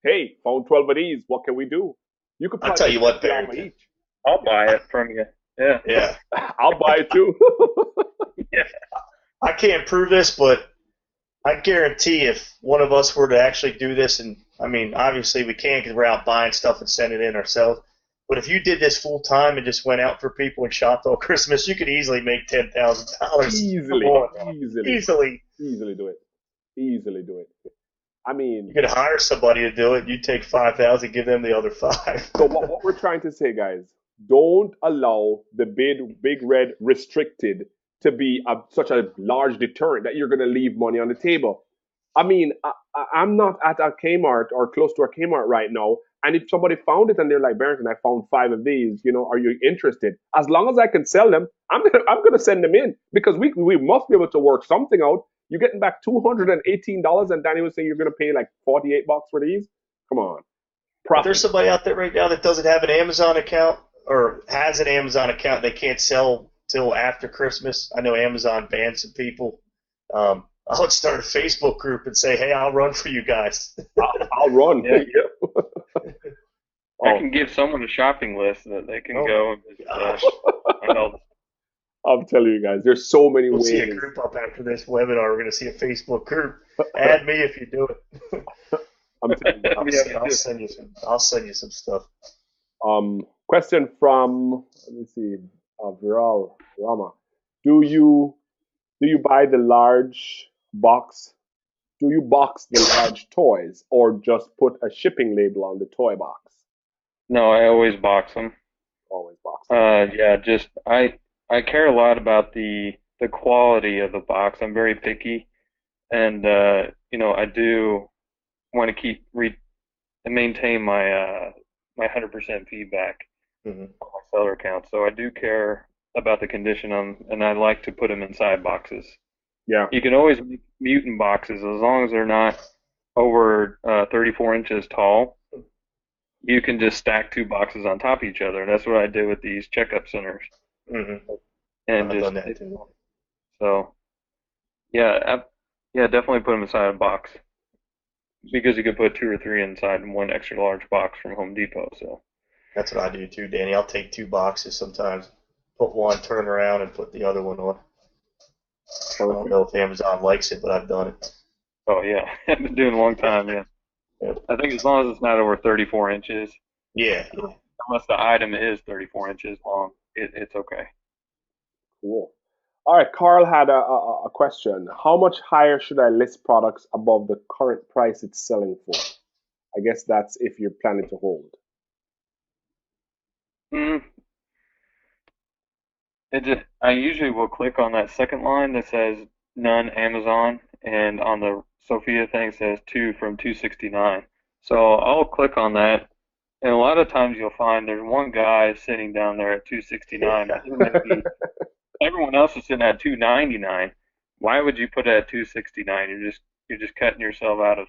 Hey, found 12 of these. What can we do? You could I'll probably tell you what, $50 Barrington. each. I'll buy it from you. Yeah. Yeah. I'll buy it too. Yeah. I can't prove this, but I guarantee if one of us were to actually do this, and I mean, obviously we can't because we're out buying stuff and sending it in ourselves. But if you did this full time and just went out for people and shopped all Christmas, you could easily make $10,000 Easily. Easily Do it. Easily do it. I mean, You could hire somebody to do it. You take 5,000, give them the other five. so what we're trying to say, guys, don't allow the big red restricted to be such a large deterrent that you're going to leave money on the table. I mean, I'm not at a Kmart or close to a Kmart right now. And if somebody found it and they're like, Barrington, I found 5 of these, are you interested? As long as I can sell them, I'm gonna send them in because we must be able to work something out. You're getting back $218, and Danny was saying you're gonna pay like $48 for these. Come on, If there's profit. somebody out there right now that doesn't have an Amazon account or has an Amazon account, they can't sell till after Christmas. I know Amazon banned some people. I would start a Facebook group and say, "Hey, I'll run for you guys." I'll run. Yeah. Yeah. I can give someone a shopping list that they can go and visit. And I'm telling you guys, there's so many We'll ways. see a group up after this webinar. We're going to see a Facebook group. Add me if you do it. I'm telling you. I'll send you some stuff. Question from let me see, Viral Rama. Do you buy the large box? Do you box the large toys or just put a shipping label on the toy box? No, I always box them. Always box. Yeah, just I care a lot about the quality of the box. I'm very picky, and I do want to keep and maintain my 100% feedback Mm-hmm. on my seller account. So I do care about the condition and I like to put them inside boxes. Yeah. You can always make mutant boxes as long as they're not over 34 inches tall. You can just stack two boxes on top of each other. That's what I did with these checkup centers. Mm-hmm. And I've just done that too. so yeah, definitely put them inside a box because you could put two or three inside in one extra large box from Home Depot. So That's what I do too, Danny. I'll take two boxes sometimes, put one, turn around, and put the other one on. I don't know if Amazon likes it, but I've done it. oh yeah, I've been doing it a long time. Yeah, I think as long as it's not over 34 inches, Yeah. unless the item is 34 inches long, it's okay. Cool. All right. Carl had a question. How much higher should I list products above the current price it's selling for? I guess that's if you're planning to hold. Mm, I usually will click on that second line that says none Amazon, and on the Sophia thing it says two from 269. So I'll click on that, and a lot of times you'll find there's one guy sitting down there at 269. Everyone else is sitting at 299. Why would you put it at 269? You're just cutting yourself out of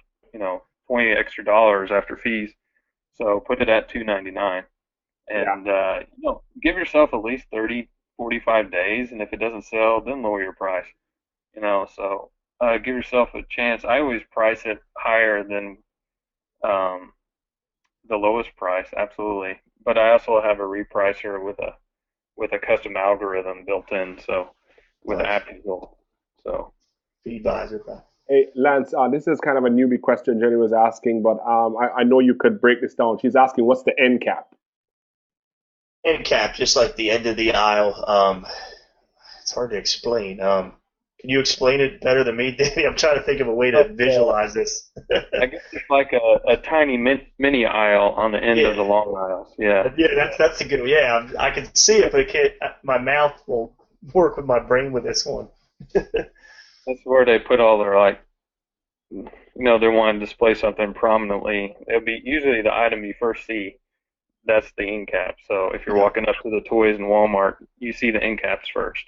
20 extra dollars after fees. So put it at 299, Yeah. and give yourself at least 30, 45 days, and if it doesn't sell, then lower your price. So give yourself a chance. I always price it higher than um, the lowest price, absolutely. But I also have a repricer with a custom algorithm built in, so with Nice. Apple. So Feed advisor. Hey, Lance, this is kind of a newbie question Jenny was asking, but I know you could break this down. She's asking, what's the end cap? End cap, just like the end of the aisle. It's hard to explain. Can you explain it better than me, Danny? I'm trying to think of a way to visualize this. I guess it's like a tiny mini aisle on the end of the Yeah, long aisles. Yeah, yeah, that's a good one. Yeah, I can see it, but it can't. My mouth will work with my brain with this one. that's where they put all their like, they want to display something prominently. It'll be usually the item you first see. That's the end cap. So if you're Yeah. walking up to the toys in Walmart, you see the end caps first.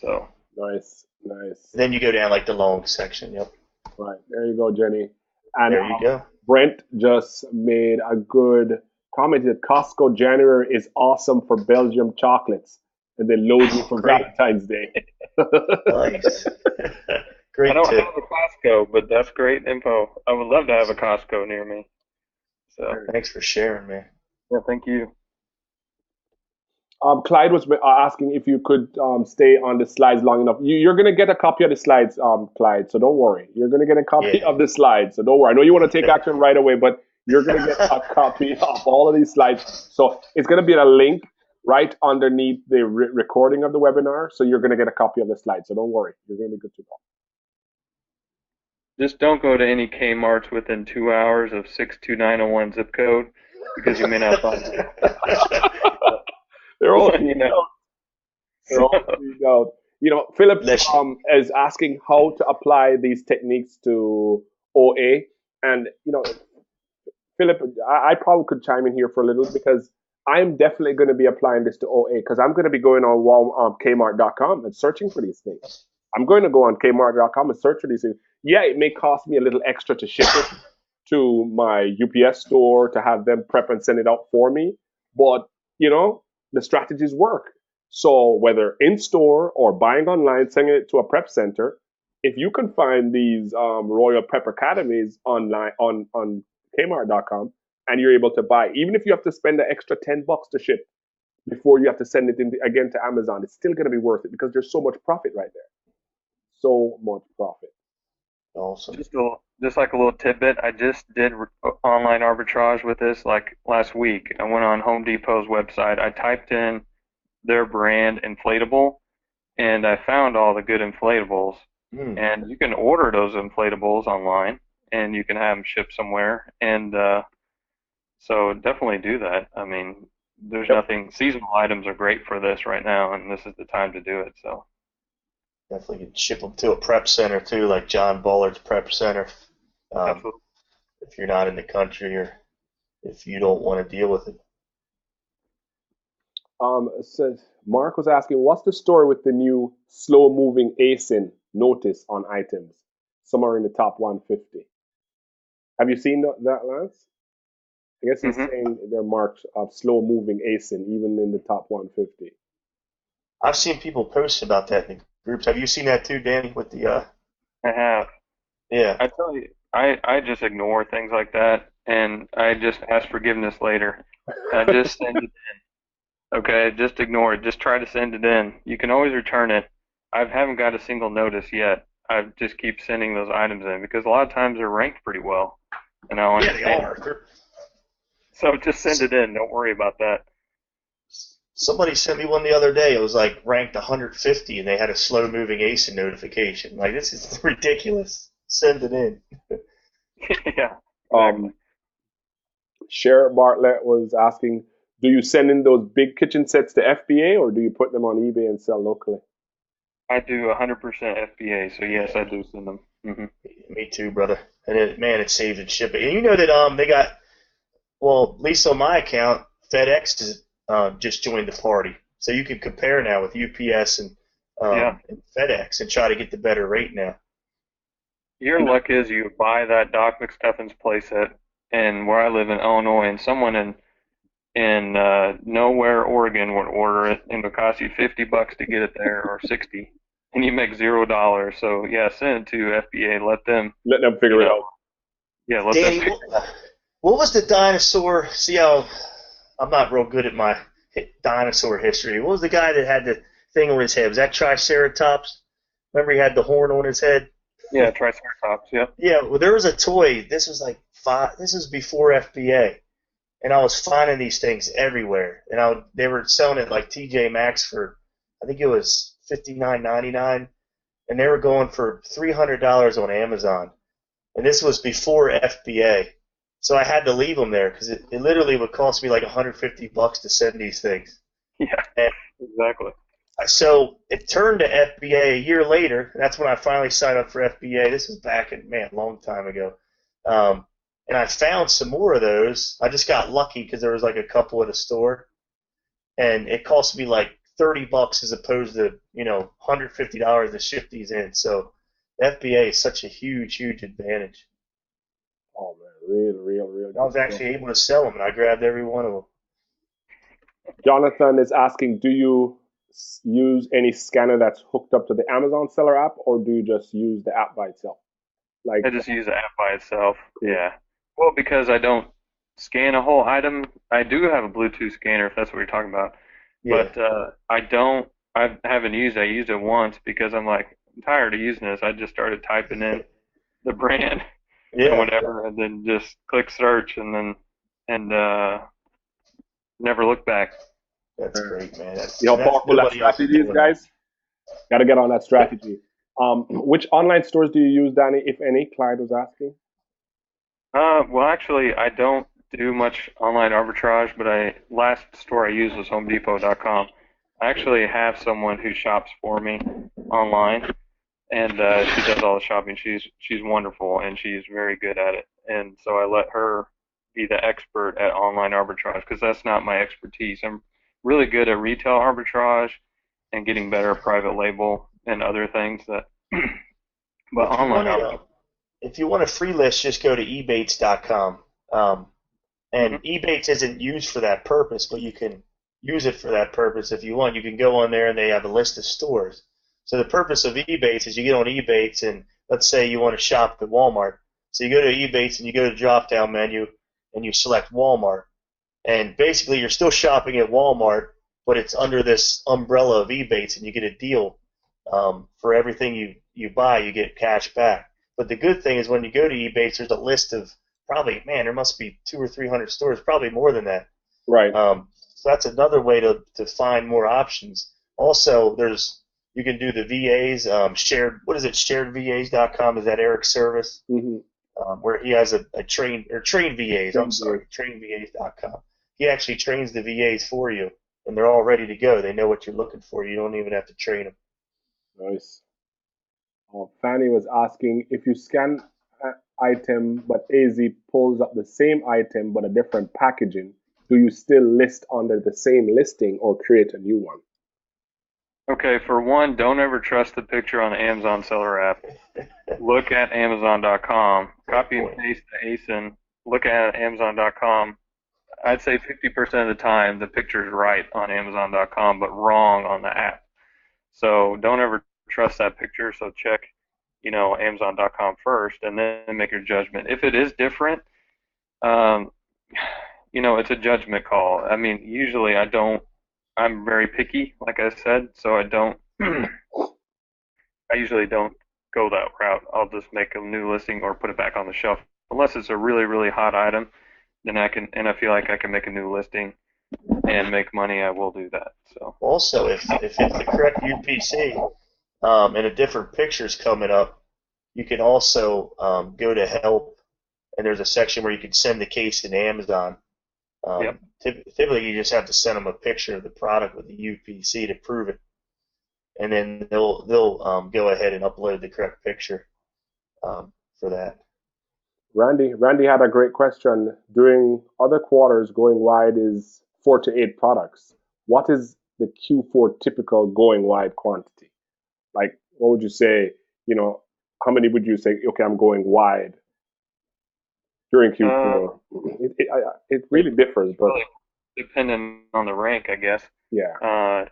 So Nice, nice. Then you go down like the long section. Yep. Right, there you go, Jenny. And There you go. Brent just made a good comment that Costco January is awesome for Belgium chocolates, and they load you for Great. Valentine's Day. Nice. I Great don't tip. have a Costco, but that's great info. I would love to have a Costco near me. So Thanks for sharing, man. yeah, thank you. Clyde was asking if you could stay on the slides long enough. You're going to get a copy of the slides, Clyde, so don't worry. You're going to get a copy Yeah. of the slides, so don't worry. I know you want to take action right away, but you're going to get a copy of all of these slides. So it's going to be a link right underneath the recording of the webinar, so you're going to get a copy of the slides, so don't worry. You're going to be good to go. Just don't go to any Kmart's within 2 hours of 62901 zip code because you may not find it. They're all You know. They're all figured out. Philip Listen. is asking how to apply these techniques to OA. And, Philip, I probably could chime in here for a little because I'm definitely going to be applying this to OA because I'm going to be going on Kmart.com and searching for these things. I'm going to go on Kmart.com and search for these things. Yeah, it may cost me a little extra to ship it to my UPS store to have them prep and send it out for me. But, the strategies work. So whether in store or buying online, sending it to a prep center, if you can find these Royal Prep Academies online on Kmart.com and you're able to buy, even if you have to spend the extra $10 to ship before you have to send it again to Amazon, it's still going to be worth it because there's so much profit right there. So much profit. Awesome. Just like a little tidbit, I just did online arbitrage with this like last week. I went on Home Depot's website. I typed in their brand inflatable, and I found all the good inflatables. And you can order those inflatables online, and you can have them shipped somewhere. And so definitely do that. I mean, there's nothing. Seasonal items are great for this right now, and this is the time to do it. So Definitely could ship them to a prep center too, like John Bullard's Prep Center. absolutely. If you're not in the country or if you don't want to deal with it. Says Mark was asking, what's the story with the new slow-moving ASIN notice on items? Some are in the top 150. Have you seen that, Lance? I guess he's saying they're marked of slow-moving ASIN, even in the top 150. I've seen people post about that in the groups. Have you seen that too, Danny? With the I have. yeah. I tell you, I just ignore things like that, and I just ask forgiveness later. I just send it in. Okay, just ignore it. Just try to send it in. You can always return it. I haven't got a single notice yet. I just keep sending those items in because a lot of times they're ranked pretty well, and I Yeah, they understand. are. So just send it in. Don't worry about that. Somebody sent me one the other day. It was like ranked 150, and they had a slow-moving ASIN notification. Like, this is ridiculous. Send it in. Yeah. Cher Bartlett was asking, do you send in those big kitchen sets to FBA or do you put them on eBay and sell locally? I do 100% FBA, so yes, I do send them. Me too, brother. And it saves in shipping. And you know that they got, well, at least on my account, FedEx just joined the party, so you can compare now with UPS and FedEx and try to get the better rate now. Your luck is you buy that Doc McStuffins playset, and where I live in Illinois, and someone in nowhere, Oregon would order it, and it would cost you $50 to get it there, or 60, and you make $0. So yeah, send it to FBA. Let them, Let them you figure it know, out. yeah, let them Danny, pick. what was the dinosaur? See how I'm not real good at my dinosaur history. What was the guy that had the thing on his head? Was that Triceratops? Remember he had the horn on his head? Yeah, Triceratops. Yep. Yeah, well, there was a toy. This was like this was before FBA, and I was finding these things everywhere. And they were selling it like TJ Maxx for, I think it was $59.99, and they were going for $300 on Amazon. And this was before FBA, so I had to leave them there because it literally would cost me like $150 to send these things. Yeah, And exactly. so it turned to FBA a year later. And that's when I finally signed up for FBA. This was back in, man, a long time ago. And I found some more of those. I just got lucky because there was like a couple at a store, and it cost me like $30 as opposed to $150 to ship these in. So FBA is such a huge, huge advantage. Oh man, real I was good stuff. actually able to sell them, and I grabbed every one of them. Jonathan is asking, do you use any scanner that's hooked up to the Amazon seller app, or do you just use the app by itself? Like, I just use the app by itself. cool. Yeah. Well, because I don't scan a whole item. I do have a Bluetooth scanner if that's what you're talking about, Yeah, but I don't. I haven't used it. I used it once because I'm tired of using this. I just started typing in the brand and yeah, whatever, and then just click search, and never look back. that's great, man. You know how powerful that Nobody else is strategy is, doing that. guys? Got to get on that strategy. Which online stores do you use, Danny, if any? Clyde was asking. Well, actually, I don't do much online arbitrage, but last store I used was HomeDepot.com. I actually have someone who shops for me online, and she does all the shopping. She's wonderful, and she's very good at it. And so I let her be the expert at online arbitrage because that's not my expertise. I'm really good at retail arbitrage and getting better at private label and other things that, but If you online want arbitrage. if you want a free list, just go to ebates.com. And Mhm. Ebates isn't used for that purpose, but you can use it for that purpose if you want. You can go on there and they have a list of stores. So the purpose of Ebates is you get on Ebates and let's say you want to shop at Walmart. So you go to Ebates and you go to the drop down menu and you select Walmart. And basically you're still shopping at Walmart, but it's under this umbrella of Ebates and you get a deal. For everything you buy, you get cash back. But the good thing is when you go to Ebates, there's a list of probably, man, there must be 200 or 300 stores, probably more than that. Right. So that's another way to find more options. Also, you can do the VAs, shared, what is it, sharedvas.com, is that Eric's service? Mm-hmm. Where he has a train VAs, I'm Train sorry, trainvas.com. He actually trains the VAs for you, and they're all ready to go. They know what you're looking for. You don't even have to train them. Nice. Fanny was asking, if you scan an item but AZ pulls up the same item but a different packaging, do you still list under the same listing or create a new one? Okay, for one, don't ever trust the picture on the Amazon seller app. Look at Amazon.com, copy and paste the ASIN, look at Amazon.com. I'd say 50% of the time the picture is right on Amazon.com, but wrong on the app. So don't ever trust that picture. So check, Amazon.com first, and then make your judgment. If it is different, um, it's a judgment call. I mean, usually I'm very picky, like I said, so I usually don't go that route. I'll just make a new listing or put it back on the shelf. Unless it's a really, really hot item, then and I feel like I can make a new listing and make money, I will do that. So Also, if it's the correct UPC and a different picture's coming up, you can also go to help, and there's a section where you can send the case to Amazon. yep. Typically, you just have to send them a picture of the product with the UPC to prove it, and then they'll go ahead and upload the correct picture for that. Randy had a great question. During other quarters, going wide is 4 to 8 products. What is the Q4 typical going wide quantity? Like, what would you say? How many would you say? Okay, I'm going wide during Uh, Q4. It really differs, but really depending on the rank, I guess. yeah, Uh,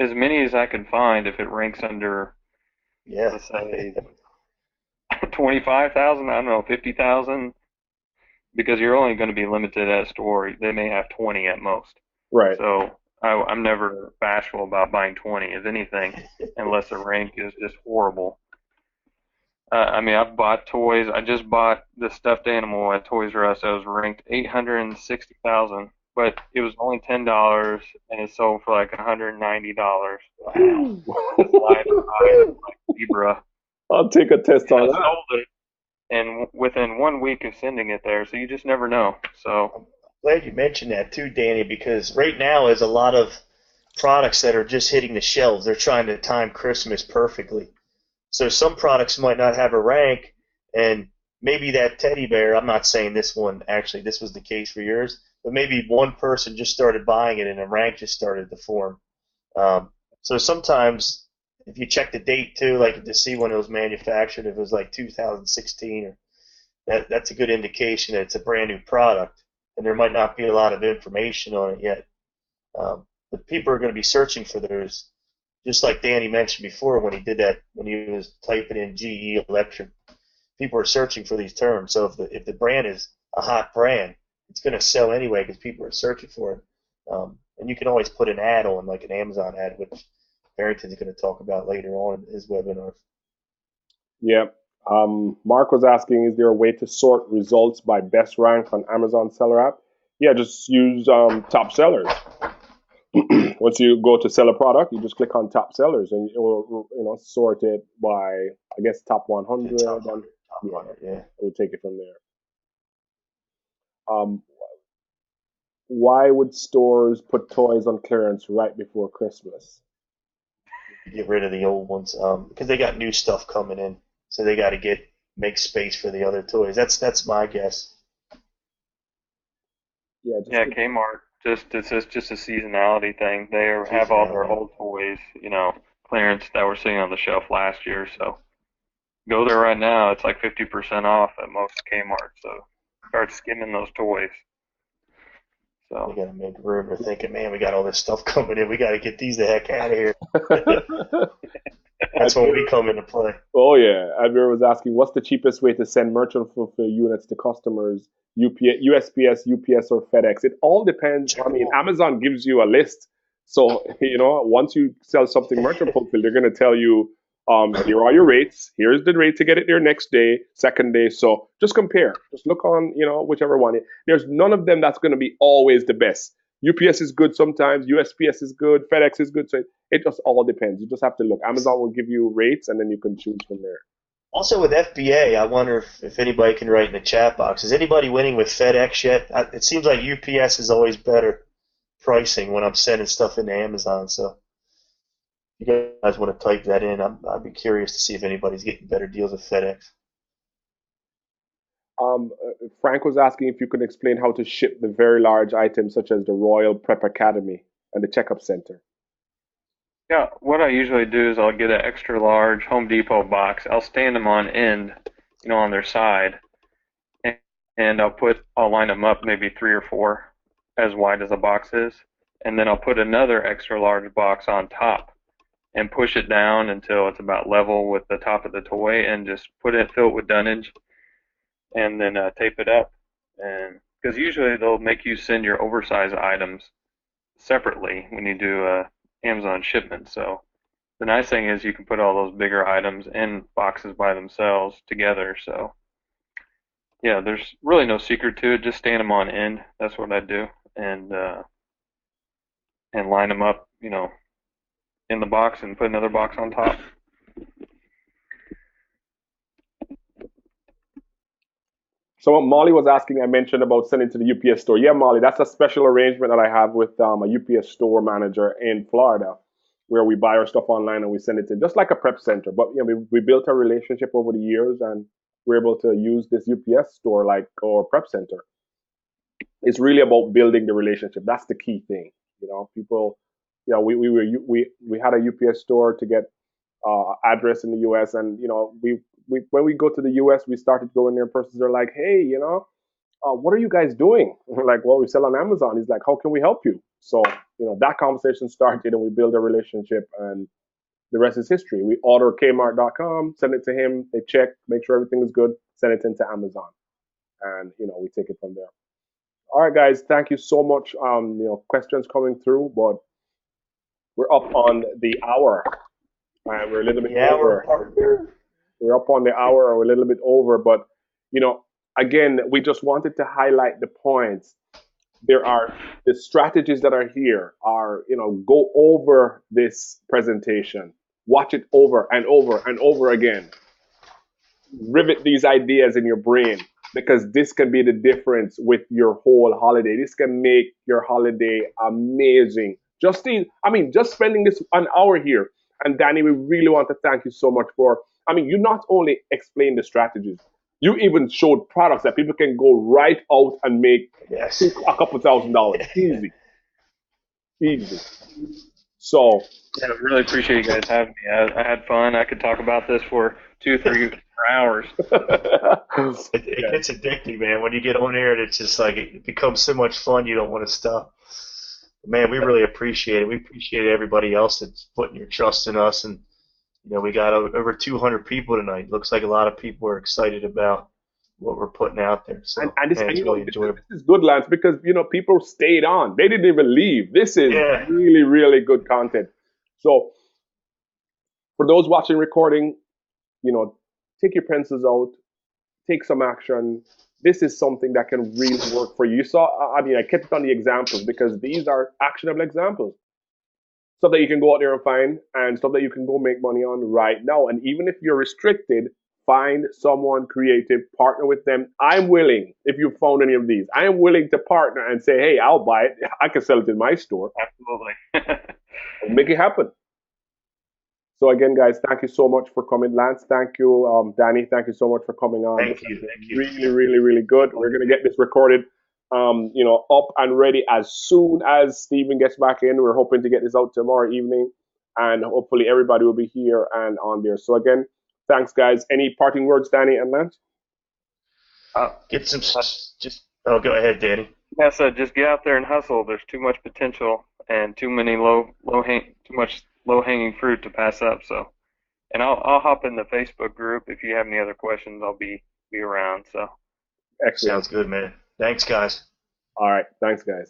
as many as I can find if it ranks under, Yeah. let's say, 25,000. I don't know, 50,000, because you're only going to be limited at a store. They may have 20 at most. Right. So I'm never bashful about buying 20, if anything, unless the rank is just horrible. I mean, I've bought toys. I just bought the stuffed animal at Toys R Us that was ranked 860,000, but it was only $10, and it sold for like $190. Wow. Live size, like Libra. I'll take a test And on I that. sold it, and within 1 week of sending it there, so you just never know. So Glad you mentioned that too, Danny, because right now is a lot of products that are just hitting the shelves. They're trying to time Christmas perfectly. So some products might not have a rank, and maybe that teddy bear, I'm not saying this one, actually, this was the case for yours, but maybe one person just started buying it and a rank just started to form. So sometimes, if you check the date too, like to see when it was manufactured, if it was like 2016, or that's a good indication that it's a brand new product, and there might not be a lot of information on it yet. But people are going to be searching for those, just like Danny mentioned before when he did that, when he was typing in GE Electric. People are searching for these terms. So if the brand is a hot brand, it's going to sell anyway because people are searching for it. And you can always put an ad on, like an Amazon ad, which Barrington's going to talk about later on in his webinar. Yeah. Mark was asking, is there a way to sort results by best rank on Amazon Seller app? Yeah, just use top sellers. Once you go to sell a product, you just click on top sellers, and it will, sort it by, I guess, top 100. Top 100, top 100, yeah. It will take it from there. Why would stores put toys on clearance right before Christmas? Get rid of the old ones because they got new stuff coming in, so they got to make space for the other toys. That's my guess. yeah, Kmart, it's just a seasonality thing. They have all their old toys, clearance that were sitting on the shelf last year. So go there right now. It's like 50% off at most Kmart. So start skimming those toys. So we got to make room. We're thinking, man, we got all this stuff coming in. We got to get these the heck out of here. That's when we come into play. Oh yeah, Admir was asking, what's the cheapest way to send merchant fulfill units to customers? USPS, UPS, or FedEx? It all depends. I mean, Amazon gives you a list, so once you sell something merchant fulfilled, they're going to tell you, here are your rates. Here's the rate to get it there next day, second day. So just compare. Just look on, whichever one. There's none of them that's going to be always the best. UPS is good sometimes. USPS is good. FedEx is good. So it just all depends. You just have to look. Amazon will give you rates, and then you can choose from there. Also with FBA, I wonder if anybody can write in the chat box. Is anybody winning with FedEx yet? It seems like UPS is always better pricing when I'm sending stuff into Amazon. So if you guys want to type that in, I'd be curious to see if anybody's getting better deals with FedEx. Frank was asking if you could explain how to ship the very large items such as the Royal Prep Academy and the Checkup Center. Yeah, what I usually do is I'll get an extra large Home Depot box. I'll stand them on end, on their side, and I'll line them up maybe 3 or 4 as wide as the box is, and then I'll put another extra large box on top and push it down until it's about level with the top of the toy, and just fill it with dunnage, and then tape it up. And because usually they'll make you send your oversized items separately when you do Amazon shipment. So the nice thing is you can put all those bigger items in boxes by themselves together. So yeah, there's really no secret to it. Just stand them on end. That's what I do, and line them up, in the box and put another box on top. So what Molly was asking, I mentioned about sending to the UPS store. Yeah, Molly, that's a special arrangement that I have with a UPS store manager in Florida, where we buy our stuff online and we send it to, just like a prep center. But we built a relationship over the years, and we're able to use this UPS store like our prep center. It's really about building the relationship. That's the key thing. People, we had a UPS store to get address in the US, and when we go to the US, we started going there. Persons are like, hey, what are you guys doing? We're like, well, we sell on Amazon. He's like, how can we help you? So that conversation started, and we built a relationship, and the rest is history. We order Kmart.com, send it to him, they check, make sure everything is good, send it into Amazon, and we take it from there. All right, guys, thank you so much. Questions coming through, but we're up on the hour, and we're a little bit over. We're up on the hour, or a little bit over, but again, we just wanted to highlight the points. There are the strategies that are here. Go over this presentation, watch it over and over and over again. Rivet these ideas in your brain, because this can be the difference with your whole holiday. This can make your holiday amazing. Just spending this an hour here. And Danny, we really want to thank you so much for, you not only explained the strategies, you even showed products that people can go right out and make a couple $1,000. Easy. So yeah, I really appreciate you guys having me. I had fun. I could talk about this for 2-3 hours. It gets addicting, man. When you get on air, it's just like it becomes so much fun. You don't want to stop. Man, we really appreciate it. We appreciate everybody else that's putting your trust in us, and we got over 200 people tonight. Looks like a lot of people are excited about what we're putting out there. So, and it's really enjoyable. This is good, Lance, because people stayed on. They didn't even leave. This is really, really good content. So, for those watching recording, take your pencils out, take some action. This is something that can really work for you. You saw, I kept it on the examples because these are actionable examples. Stuff that you can go out there and find, and stuff that you can go make money on right now. And even if you're restricted, find someone creative, partner with them. I'm willing, if you found any of these, I am willing to partner and say, hey, I'll buy it. I can sell it in my store. Absolutely. Make it happen. So again, guys, thank you so much for coming. Lance, thank you. Danny, thank you so much for coming on. Thank you. Really, really, really good. We're going to get this recorded, up and ready as soon as Stephen gets back in. We're hoping to get this out tomorrow evening, and hopefully everybody will be here and on there. So again, thanks, guys. Any parting words, Danny and Lance? Go ahead, Danny. Yeah, so just get out there and hustle. There's too much potential and too much low-hanging fruit to pass up. So, and I'll hop in the Facebook group if you have any other questions. I'll be around. So, excellent. Sounds good, man. Thanks, guys. All right, thanks, guys.